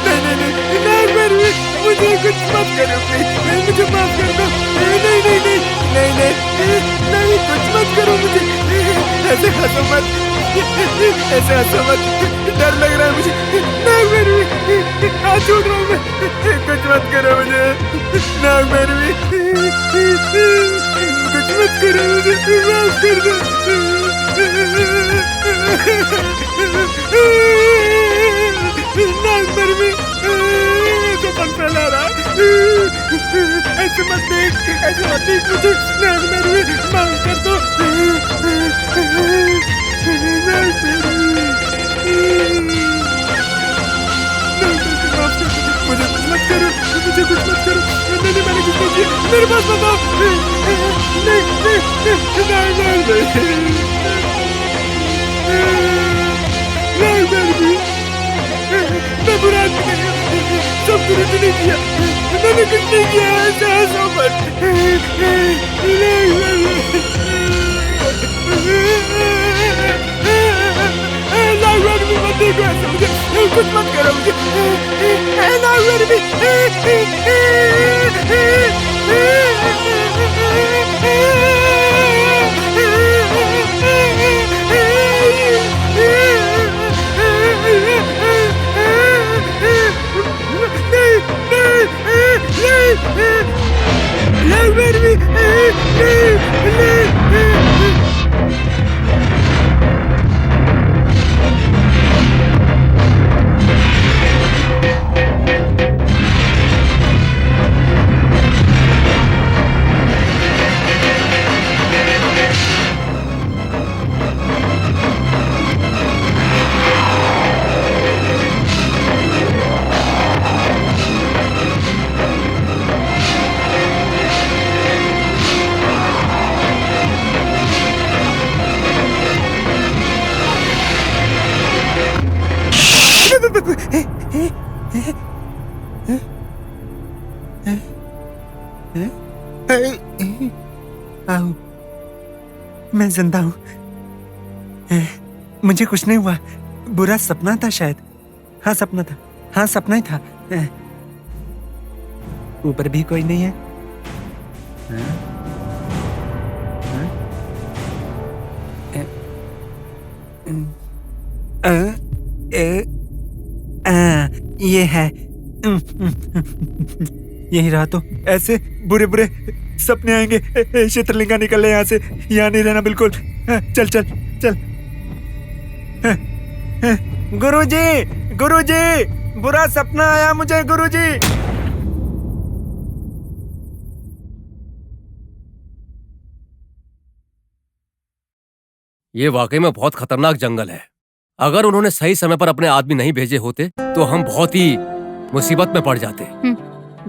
नहीं, नाग भैरवी, मुझे कुछ मत करो, मुझे माफ कर दो। नहीं, कुछ मत करो मुझे, ऐसे हंसो मत, ऐसे हंसो मत, डर लग रहा है मुझे। नाग भैरवी, हाथ छोड़ रहा हूँ मैं, कुछ मत करो मुझे। नाग भैरवी, कुछ मत करो मुझे, माफ कर दो। नाग भैरवी, तो मन फैला रहा, ऐसे मत देख मुझे। नाग भैरवी, माफ कर दो। नाग भैरवी, माफ कर दो, मुझे कुछ मत करो, मुझे कुछ मत करो। मैंने कुछ नहीं किया, मेरे पास बताओ। नाग भैरवी, मैं बुरा आदमी नहीं हूँ, सब गुरुजी ने किया, मैंने कुछ नहीं किया, ऐसे हंसो मत। नाग भैरवी, मत देखो ऐसे मुझे, कुछ मत करो मुझे। नाग भैरवी, नाग भैरवी, मैं जिंदा हूँ, मुझे कुछ नहीं हुआ, बुरा सपना था शायद। हाँ सपना था, हाँ सपना ही था। ऊपर भी कोई नहीं है। ये है, यही रहा तो ऐसे बुरे बुरे सपने आएंगे। चित्रलिंगा निकल ले यहाँ से, यहाँ नहीं रहना बिल्कुल। चल चल चल। गुरुजी, गुरुजी, बुरा सपना आया मुझे गुरुजी। ये वाकई में बहुत खतरनाक जंगल है। अगर उन्होंने सही समय पर अपने आदमी नहीं भेजे होते तो हम बहुत ही मुसीबत में पड़ जाते।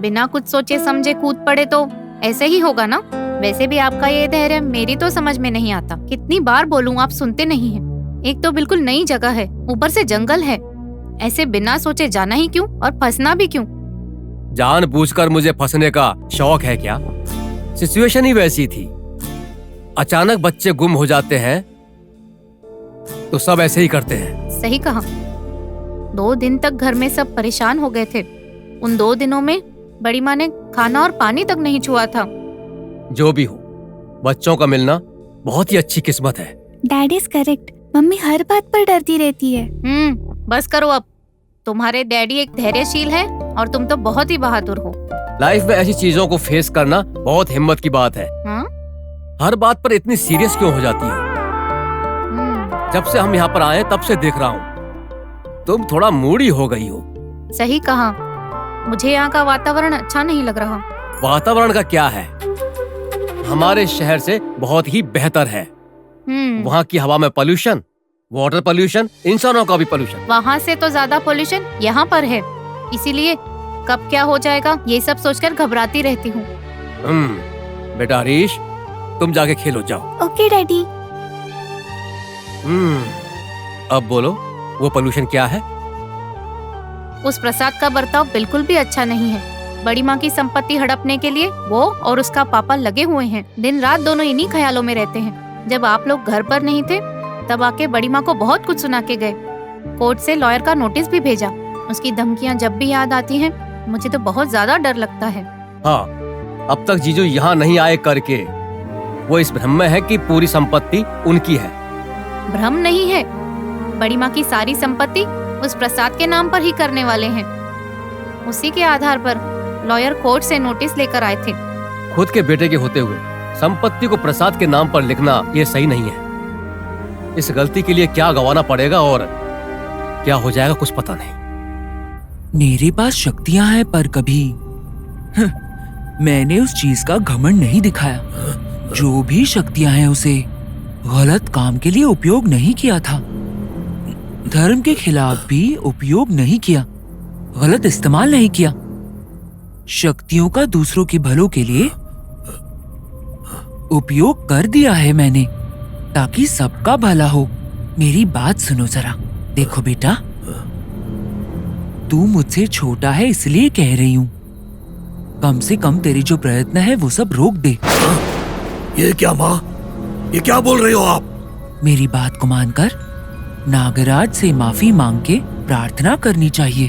बिना कुछ सोचे समझे कूद पड़े तो ऐसे ही होगा ना। वैसे भी आपका ये धैर्य मेरी तो समझ में नहीं आता। कितनी बार बोलूं, आप सुनते नहीं हैं। एक तो बिल्कुल नई जगह है, ऊपर से जंगल है। ऐसे बिना सोचे जाना ही क्यों और फंसना भी क्यों? जानबूझकर मुझे फंसने का शौक है क्या? सिचुएशन ही वैसी थी। अचानक बच्चे गुम हो जाते हैं तो सब ऐसे ही करते हैं। सही कहा। 2 दिन तक घर में सब परेशान हो गए थे। उन 2 दिनों में बड़ी माँ ने खाना और पानी तक नहीं छुआ था। जो भी हो, बच्चों का मिलना बहुत ही अच्छी किस्मत है। Dad is correct. मम्मी हर बात पर डरती रहती है। बस करो अब। तुम्हारे डैडी एक धैर्यशील है और तुम तो बहुत ही बहादुर हो। लाइफ में ऐसी चीजों को फेस करना बहुत हिम्मत की बात है। हर बात पर इतनी सीरियस क्यों हो जाती हो? जब से हम यहाँ पर आए तब से देख रहा हूँ तुम थोड़ा मूडी हो गई हो। सही कहा। मुझे यहाँ का वातावरण अच्छा नहीं लग रहा। वातावरण का क्या है, हमारे शहर से बहुत ही बेहतर है। वहाँ की हवा में पोल्यूशन, वाटर पोल्यूशन, इंसानों का भी पोल्यूशन। वहाँ से तो ज्यादा पोल्यूशन यहाँ पर है। इसीलिए कब क्या हो जाएगा ये सब सोचकर घबराती रहती हूँ। बेटा हरीश, तुम जाके खेलो, जाओ। Okay daddy. अब बोलो, वो पोल्यूशन क्या है? उस प्रसाद का बर्ताव बिल्कुल भी अच्छा नहीं है। बड़ी माँ की संपत्ति हड़पने के लिए वो और उसका पापा लगे हुए हैं। दिन रात दोनों इन्हीं ख्यालों में रहते हैं। जब आप लोग घर पर नहीं थे तब आके बड़ी माँ को बहुत कुछ सुना के गए। कोर्ट से लॉयर का नोटिस भी भेजा। उसकी धमकियाँ जब भी याद आती हैं मुझे तो बहुत ज्यादा डर लगता है। हाँ, अब तक जीजू यहाँ नहीं आए करके वो इस भ्रम में है कि पूरी संपत्ति उनकी है। भ्रम नहीं है, बड़ी माँ की सारी संपत्ति उस प्रसाद के नाम पर ही करने वाले हैं। उसी के आधार पर लॉयर कोर्ट से नोटिस लेकर आए थे। खुद के बेटे के होते हुए संपत्ति को प्रसाद के नाम पर लिखना ये सही नहीं है। इस गलती के लिए क्या गंवाना पड़ेगा और क्या हो जाएगा कुछ पता नहीं। मेरे पास शक्तियां हैं पर कभी मैंने उस चीज का घमंड नहीं दिखाया। जो भी शक्तियां हैं उसे गलत काम के लिए उपयोग नहीं किया था। धर्म के खिलाफ भी उपयोग नहीं किया, गलत इस्तेमाल नहीं किया। शक्तियों का दूसरों के भलों के लिए उपयोग कर दिया है मैंने, ताकि सबका भला हो। मेरी बात सुनो जरा। देखो बेटा, तू मुझसे छोटा है इसलिए कह रही हूँ, कम से कम तेरे जो प्रयत्न है वो सब रोक दे। ये क्या माँ, ये क्या बोल रही हो आप? मेरी बात को मानकर नागराज से माफी मांग के प्रार्थना करनी चाहिए।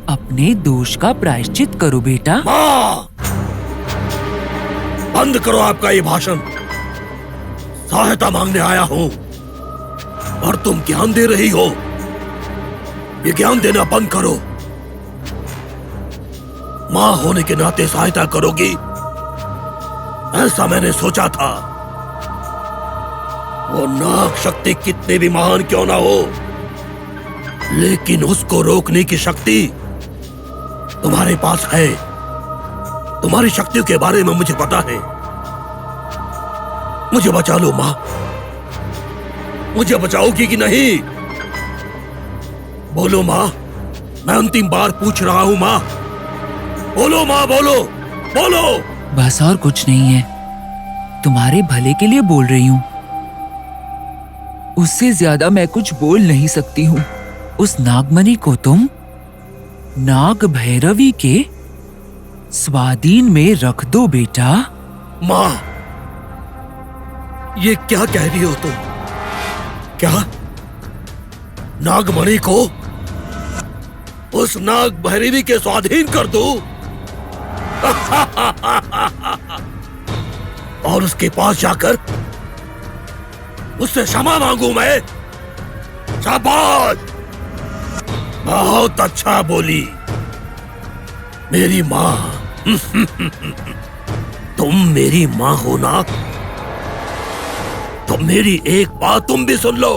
अपने दोष का प्रायश्चित करो बेटा। माँ, बंद करो आपका ये भाषण। सहायता मांगने आया हूँ और तुम ज्ञान दे रही हो। ये ज्ञान देना बंद करो। माँ होने के नाते सहायता करोगी, ऐसा मैंने सोचा था। वो नाग शक्ति कितने भी महान क्यों ना हो, लेकिन उसको रोकने की शक्ति तुम्हारे पास है। तुम्हारी शक्तियों के बारे में मुझे पता है। मुझे बचा लो माँ, मुझे बचाओगी कि नहीं? बोलो माँ, मैं अंतिम बार पूछ रहा हूँ माँ। बोलो माँ, बोलो बोलो। बस और कुछ नहीं है, तुम्हारे भले के लिए बोल रही हूँ। उससे ज्यादा मैं कुछ बोल नहीं सकती हूँ। उस नागमणि को तुम नाग भैरवी के स्वाधीन में रख दो बेटा। माँ, ये क्या कह रही हो तुम? क्या नागमणि को उस नाग भैरवी के स्वाधीन कर दो और उसके पास जाकर उससे क्षमा मांगू मैं? शाबाश, बहुत अच्छा बोली मेरी माँ। तुम मेरी माँ हो ना, तो मेरी एक बात तुम भी सुन लो।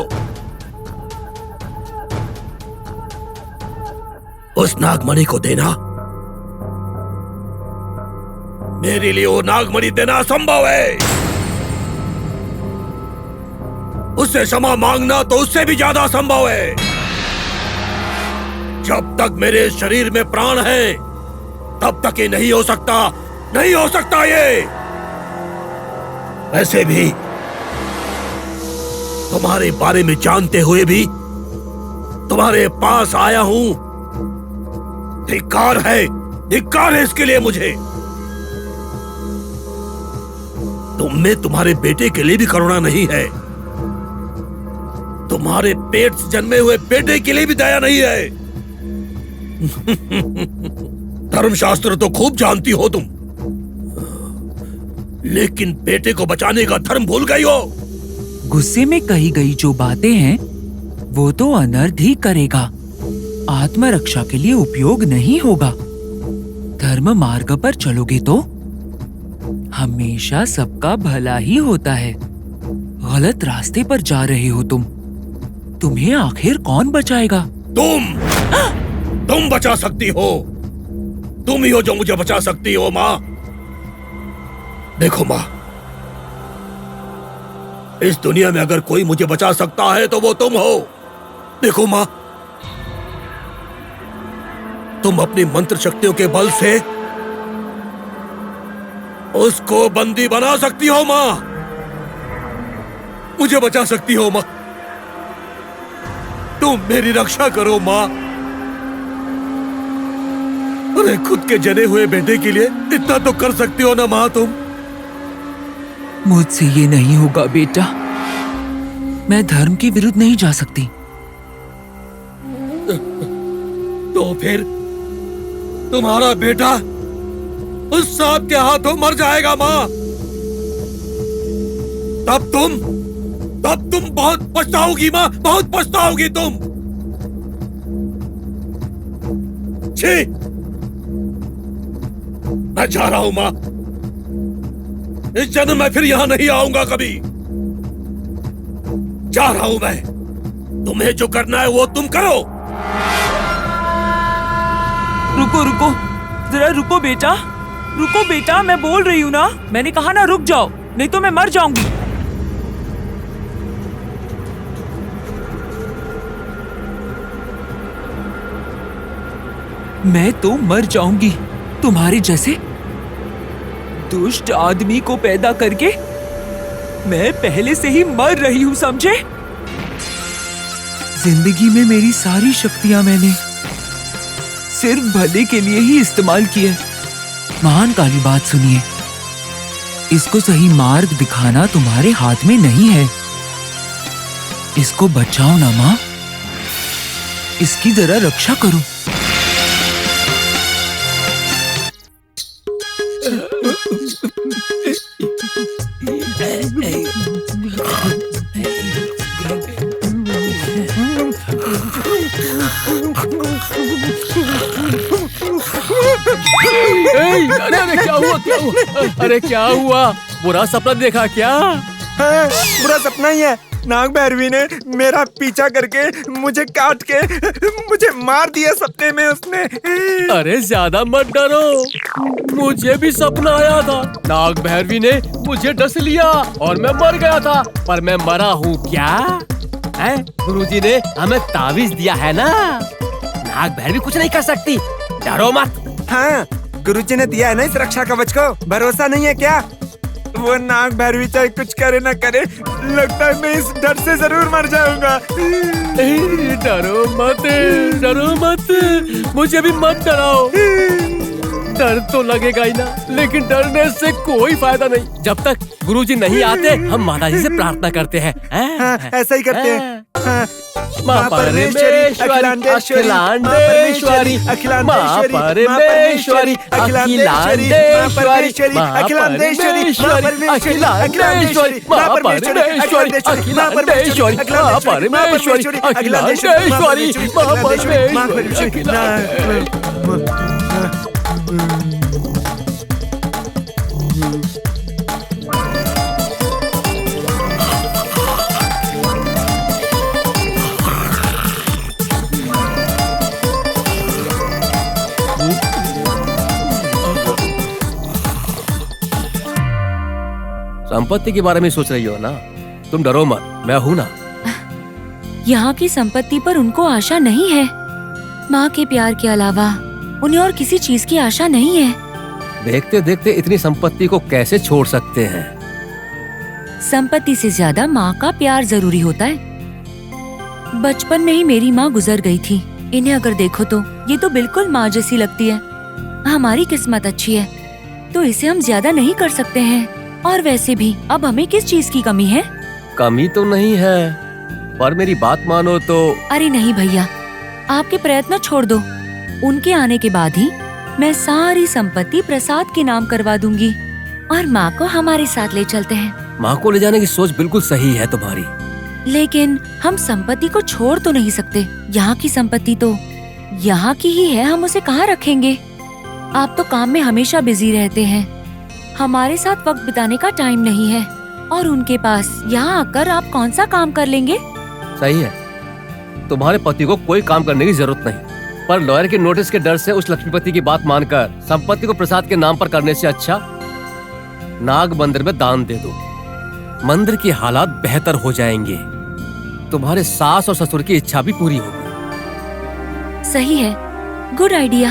उस नागमणि को देना, मेरे लिए वो नागमणि देना असंभव है। उससे क्षमा मांगना तो उससे भी ज्यादा असंभव है। जब तक मेरे शरीर में प्राण है तब तक ये नहीं हो सकता, नहीं हो सकता ये। वैसे भी तुम्हारे बारे में जानते हुए भी तुम्हारे पास आया हूं। धिक्कार है इसके लिए मुझे। तुम में तुम्हारे बेटे के लिए भी करुणा नहीं है, तुम्हारे पेट से जन्मे हुए बेटे के लिए भी दया नहीं है। धर्मशास्त्र तो खूब जानती हो तुम, लेकिन बेटे को बचाने का धर्म भूल गई हो। गुस्से में कही गई जो बातें हैं वो तो अनर्थ ही करेगा, आत्मरक्षा के लिए उपयोग नहीं होगा। धर्म मार्ग पर चलोगे तो हमेशा सबका भला ही होता है। गलत रास्ते पर जा रहे हो तुम, तुम्हें आखिर कौन बचाएगा? तुम बचा सकती हो। तुम ही हो जो मुझे बचा सकती हो माँ। देखो माँ, इस दुनिया में अगर कोई मुझे बचा सकता है तो वो तुम हो। देखो माँ, तुम अपनी मंत्र शक्तियों के बल से उसको बंदी बना सकती हो माँ। मुझे बचा सकती हो माँ। तुम मेरी रक्षा करो माँ। अरे खुद के जने हुए बेटे के लिए इतना तो कर सकती हो ना माँ तुम। मुझसे ये नहीं होगा बेटा। मैं धर्म के विरुद्ध नहीं जा सकती। तो फिर तुम्हारा बेटा उस सांप के हाथों मर जाएगा माँ। तब तुम बहुत पछताओगी माँ, बहुत पछताओगी तुम। छी, मैं जा रहा हूं माँ। इस जन्म में फिर यहां नहीं आऊंगा कभी। जा रहा हूं मैं। तुम्हें जो करना है वो तुम करो। रुको रुको, जरा रुको बेटा, रुको बेटा, मैं बोल रही हूँ ना। मैंने कहा ना रुक जाओ, नहीं तो मैं मर जाऊंगी। मैं तो मर जाऊंगी तुम्हारे जैसे दुष्ट आदमी को पैदा करके। मैं पहले से ही मर रही हूं, समझे? जिंदगी में मेरी सारी शक्तियां मैंने सिर्फ भले के लिए ही इस्तेमाल की है। महान काली बात सुनिए, इसको सही मार्ग दिखाना तुम्हारे हाथ में नहीं है। इसको बचाओ ना माँ, इसकी जरा रक्षा करो। अरे क्या हुआ, क्या हुआ? अरे क्या हुआ? बुरा सपना देखा क्या? हाँ, बुरा सपना ही है। नाग भैरवी ने मेरा पीछा करके मुझे काट के मुझे मार दिया सपने में उसने। अरे ज्यादा मत डरो, मुझे भी सपना आया था। नाग भैरवी ने मुझे डस लिया और मैं मर गया था, पर मैं मरा हूँ क्या? गुरुजी ने हमें ताबीज दिया है ना, नाग भैरवी कुछ नहीं कर सकती, डरो मत। हाँ, गुरुजी ने दिया है ना इस रक्षा कवच को, भरोसा नहीं है क्या? वो नाग भैरवी चाहे कुछ करे ना करे, लगता है मैं इस डर से जरूर मर जाऊंगा। डरो मत, डरो मत, मुझे भी मत डराओ। डर तो लगेगा ही ना, लेकिन डरने से कोई फायदा नहीं। जब तक गुरुजी नहीं आते हम माताजी से प्रार्थना करते हैं। हाँ, ऐसा ही करते हैं। हाँ। माँ परमेश्वरी, अखिलांडेश्वरी, अखिलांडेश्वरी, अखिलांडेश्वरी, अखिलांडेश्वरी, अखिलांडेश्वरी, अखिलांडेश्वरी, अखिलांडेश्वरी, संपत्ति के बारे में सोच रही हो ना? तुम डरो मत, मैं हूँ ना। यहाँ की संपत्ति पर उनको आशा नहीं है। माँ के प्यार के अलावा उन्हें और किसी चीज की आशा नहीं है। देखते देखते इतनी संपत्ति को कैसे छोड़ सकते हैं? संपत्ति से ज्यादा माँ का प्यार जरूरी होता है। बचपन में ही मेरी माँ गुजर गई थी। इन्हें अगर देखो तो ये तो बिल्कुल माँ जैसी लगती है। हमारी किस्मत अच्छी है तो इसे हम ज्यादा नहीं कर सकते हैं। और वैसे भी अब हमें किस चीज की कमी है? कमी तो नहीं है, पर मेरी बात मानो तो। अरे नहीं भैया, आपके प्रयत्न छोड़ दो। उनके आने के बाद ही मैं सारी संपत्ति प्रसाद के नाम करवा दूंगी और माँ को हमारे साथ ले चलते हैं। माँ को ले जाने की सोच बिल्कुल सही है तुम्हारी, लेकिन हम संपत्ति को छोड़ तो नहीं सकते। यहाँ की संपत्ति तो यहाँ की ही है, हम उसे कहाँ रखेंगे? आप तो काम में हमेशा बिजी रहते हैं, हमारे साथ वक्त बिताने का टाइम नहीं है। और उनके पास यहाँ आकर आप कौन सा काम कर लेंगे? सही है, तुम्हारे पति को कोई काम करने की जरूरत नहीं, पर लॉयर के नोटिस के डर से उस लक्ष्मीपति की बात मानकर संपत्ति को प्रसाद के नाम पर करने से अच्छा नाग मंदिर में दान दे दो। मंदिर की हालात बेहतर हो जाएंगे, तुम्हारे सास और ससुर की इच्छा भी पूरी होगी। सही है, गुड आइडिया।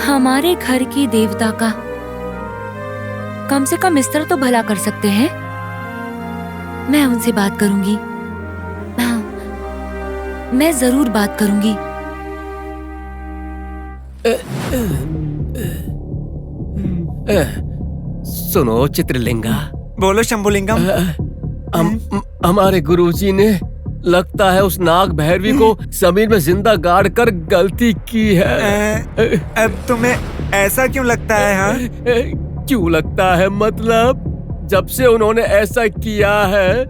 हमारे घर की देवता का कम से कम इस तरह तो भला कर सकते हैं। मैं उनसे बात करूंगी। हाँ, मैं जरूर बात करूंगी। सुनो चित्रलिंगा। बोलो शंभुलिंगम। हमारे गुरुजी ने लगता है उस नाग भैरवी को जमीन में जिंदा गाड़ कर गलती की है। अब तुम्हें ऐसा क्यों लगता है? हाँ, क्यों लगता है मतलब? जब से उन्होंने ऐसा किया है,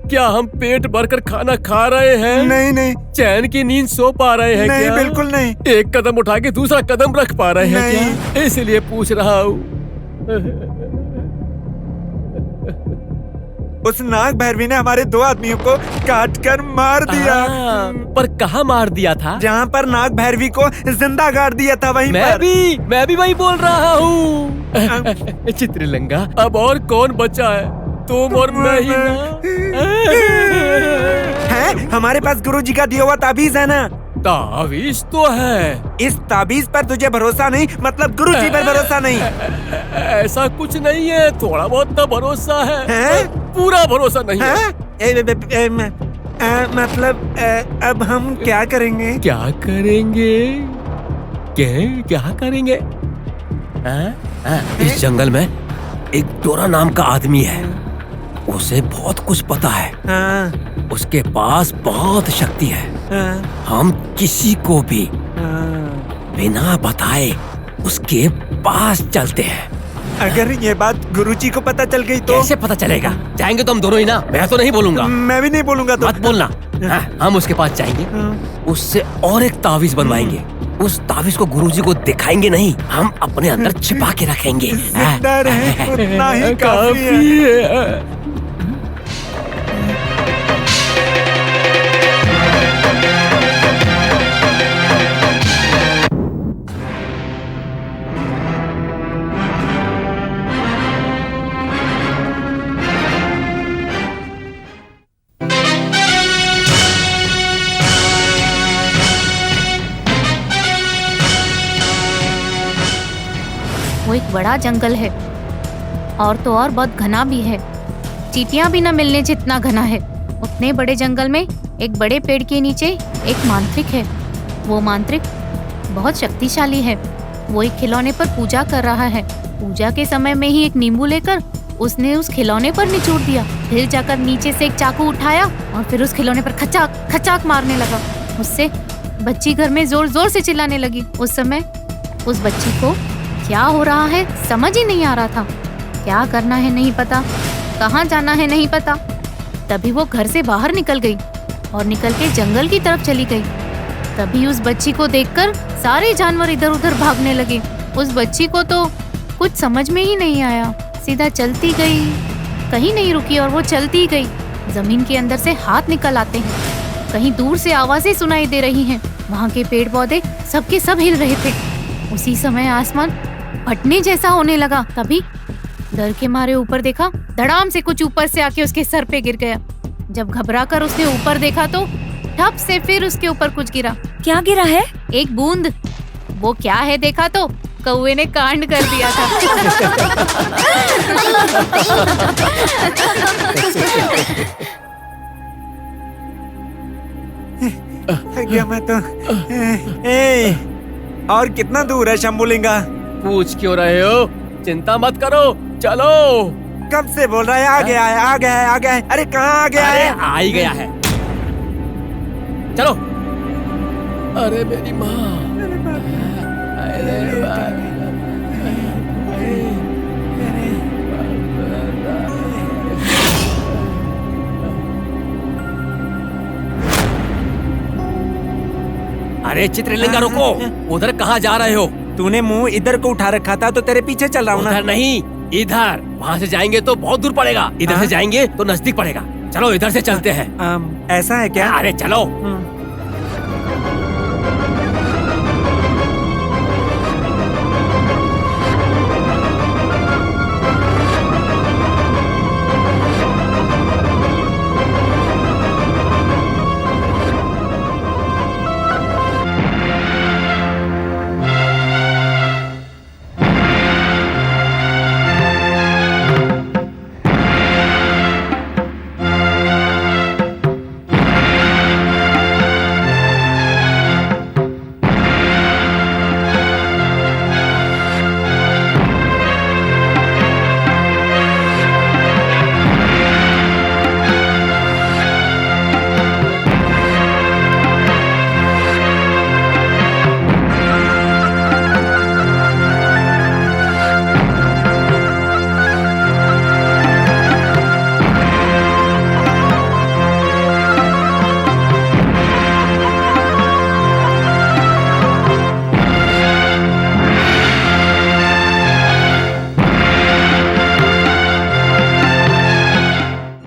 क्या हम पेट भरकर खाना खा रहे हैं? नहीं नहीं। चैन की नींद सो पा रहे हैं? नहीं, क्या? बिल्कुल नहीं। एक कदम उठा के दूसरा कदम रख पा रहे हैं क्या? इसलिए पूछ रहा हूँ। उस नाग भैरवी ने हमारे 2 आदमियों को काट कर मार दिया। पर कहाँ मार दिया था? जहाँ पर नाग भैरवी को जिंदा गाड़ दिया था वहीं मैं पर। मैं भी वही बोल रहा हूँ। चित्रलिंगा, अब और कौन बचा है? तुम और मैं ही ना। है? हमारे पास गुरुजी का दिया हुआ ताबीज है ना? ताबीज तो है। इस ताबीज पर तुझे भरोसा नहीं, मतलब गुरुजी पर भरोसा नहीं? ऐसा कुछ नहीं है, थोड़ा बहुत तो भरोसा है? पूरा भरोसा नहीं है। मतलब अब हम क्या करेंगे? क्या करेंगे? क्या करेंगे? इस जंगल में एक डोरा नाम का आदमी है। उसे बहुत कुछ पता है। उसके पास बहुत शक्ति है। हम किसी को भी बिना बताए उसके पास चलते हैं। अगर ये बात गुरुजी को पता चल गई तो? कैसे पता चलेगा? जाएंगे तो हम दोनों ही ना। मैं तो नहीं बोलूंगा। मैं भी नहीं बोलूंगा तो। मत बोलना। हम उसके पास जाएंगे, उससे और एक तावीज बनवाएंगे। उस तावीज को गुरुजी को दिखाएंगे नहीं, हम अपने अंदर छिपा के रखेंगे। जिंदा रहे उतना ही काफी है। वो एक बड़ा जंगल है और तो और बहुत घना भी है। चींटियां भी न मिलने जितना घना है। उतने बड़े जंगल में एक बड़े पेड़ के नीचे एक मांत्रिक है। वो मांत्रिक बहुत शक्तिशाली है। वो एक खिलौने पर पूजा कर रहा है। पूजा के समय में ही एक नींबू लेकर उसने उस खिलौने पर निचोड़ दिया। फिर जाकर नीचे से एक चाकू उठाया और फिर उस खिलौने पर खचाक खचाक मारने लगा। उससे बच्ची घर में जोर जोर से चिल्लाने लगी। उस समय उस बच्ची को क्या हो रहा है समझ ही नहीं आ रहा था। क्या करना है नहीं पता, कहाँ जाना है नहीं पता। तभी वो घर से बाहर निकल गई और निकल के जंगल की तरफ चली गई। तभी उस बच्ची को देखकर सारे जानवर इधर उधर भागने लगे। उस बच्ची को तो कुछ समझ में ही नहीं आया, सीधा चलती गई, कहीं नहीं रुकी और वो चलती गई। जमीन के अंदर से हाथ निकल आते हैं, कहीं दूर से आवाजें सुनाई दे रही हैं। वहाँ के पेड़ पौधे सबके सब हिल रहे थे। उसी समय आसमान फटने जैसा होने लगा। तभी डर के मारे ऊपर देखा, धड़ाम से कुछ ऊपर से आके उसके सर पे गिर गया। जब घबराकर उसने ऊपर देखा तो ठप से फिर उसके ऊपर कुछ गिरा। क्या गिरा है? एक बूंद। वो क्या है देखा तो कौवे ने कांड कर दिया था। क्या मैं तो और कितना दूर है शंभुलिंगा? पूछ क्यों रहे हो? चिंता मत करो, चलो। कब से बोल रहा है आ गया है, आ गया है, आ गया है। अरे कहाँ आ गया है? आ ही गया है, चलो। अरे मेरी माँ, अरे चित्रलिंगा रुको, उधर कहाँ जा रहे हो? तूने मुंह इधर को उठा रखा था तो तेरे पीछे चल रहा हूँ ना। उधर नहीं, इधर। वहाँ से जाएंगे तो बहुत दूर पड़ेगा, इधर से जाएंगे तो नजदीक पड़ेगा। चलो इधर से चलते हैं। ऐसा है क्या? अरे चलो।